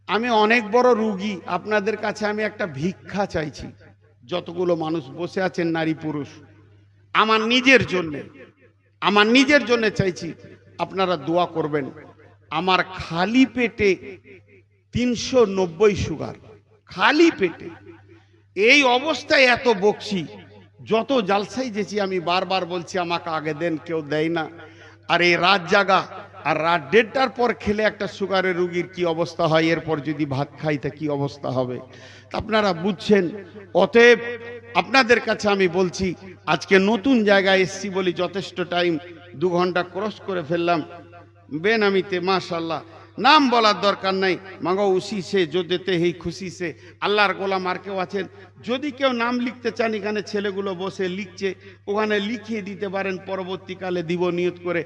আমি অনেক বড় রুগী, আপনাদের কাছে আমি একটা ভিক্ষা চাইছি। যতগুলো মানুষ বসে আছেন, নারী পুরুষ, আমার নিজের জন্য চাইছি, আপনারা দোয়া করবেন। আমার খালি পেটে 390 সুগার, খালি পেটে। এই অবস্থায় এত বকছি, যত জালসাই যেছি, আমি বারবার বলছি আমাকে আগে দেন, কেউ দেয় না। আর এই রাত জাগা, আর রাত 1:30টার পর খেলে একটা সুগারের রুগীর কি অবস্থা হয়, এরপর যদি ভাত খাই তা কি অবস্থা হবে, আপনারা বুঝছেন। অতএব আপনাদের কাছে আমি বলছি, আজকে নতুন জায়গায় এসছি বলি যথেষ্ট টাইম, 2 ঘন্টা ক্রস করে ফেললাম বেনামিতে। মাশাআল্লাহ, নাম বলার দরকার নাই, মাগো উসি সে जो देते ही खुशी से। আল্লাহর গোলাম আর কেউ আছেন, যদি কেউ নাম লিখতে চান, এখানে ছেলেগুলো বসে লিখছে, ওখানে লিখিয়ে দিতে পারেন, পরবর্তীকালে দিব নিয়ত করে।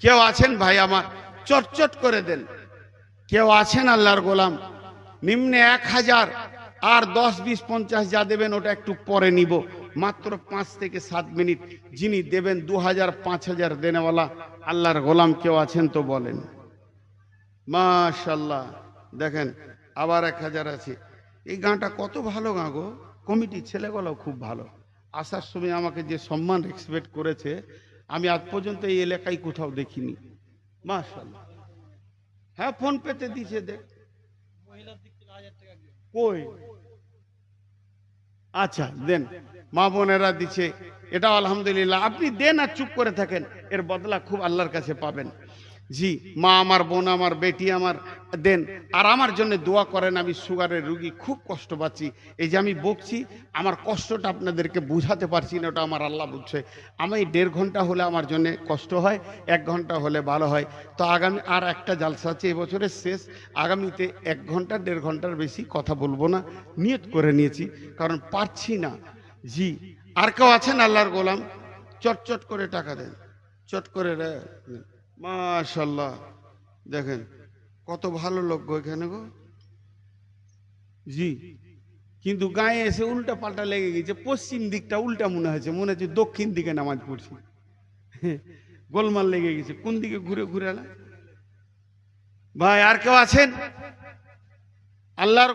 কেউ আছেন ভাই আমার, চটচট করে দেন। কেউ আছেন আল্লাহর গোলাম, নিম্নে 1,000, আর 10, 20, 50 যা দেবেন ওটা একটু পরে নিব। মাত্র 5 থেকে 7 মিনিট। যিনি দেবেন 2,000, 5,000 দেনেওয়ালা আল্লাহর গোলাম কেউ আছেন তো বলেন। মাশাআল্লাহ, দেখেন আবার 1,000 আছে। এই গানটা কত ভালো গান গো, কমিটি ছেলেগুলো খুব ভালো। আসার সময় আমাকে যে সম্মান এক্সপেক্ট করেছে, আমি আজ পর্যন্ত এই এলাকায় কোথাও দেখিনি। মাশাআল্লাহ। হ্যাঁ, ফোন পেতে দিছে, দেখ কই, আচ্ছা দেন, মা বোনেরা দিচ্ছে, এটা আলহামদুলিল্লাহ। আপনি দেন আর চুপ করে থাকেন, এর বদলা খুব আল্লাহর কাছে পাবেন। জি, মা আমার, বোন আমার, বেটি আমার, দেন। আর আমার জন্য দোয়া করেন। আমি সুগারের রুগী, খুব কষ্ট পাচ্ছি। এই যে আমি বকছি, আমার কষ্টটা আপনাদেরকে বুঝাতে পারছি না, ওটা আমার আল্লাহ বুঝছে। আমি 1.5 ঘন্টা হলে আমার জন্য কষ্ট হয়, 1 ঘন্টা হলে ভালো হয়। তো আগামী আর একটা জালসা আছে, এবছরের শেষ। আগামীতে 1 ঘন্টা 1.5 ঘন্টার বেশি কথা বলবো না, নিয়ত করে নিয়েছি, কারণ পারছি না। জি, আর কেউ আছেন আল্লাহর গোলাম, চটচট করে টাকা দেন, চট করে। মাশাআল্লাহ, দেখেন কত ভালো লোক গো এখানে গো। জি, কিন্তু গায়ে এসে উল্টা পাল্টা লেগে গেছে, পশ্চিম দিকটা উল্টা মনে হচ্ছে দক্ষিণ দিকে নামাজ পড়ছি। গোলমাল লেগে গেছে, কোন দিকে ঘুরে ঘুরে এলা। ভাই আর কেউ আছেন? আল্লাহর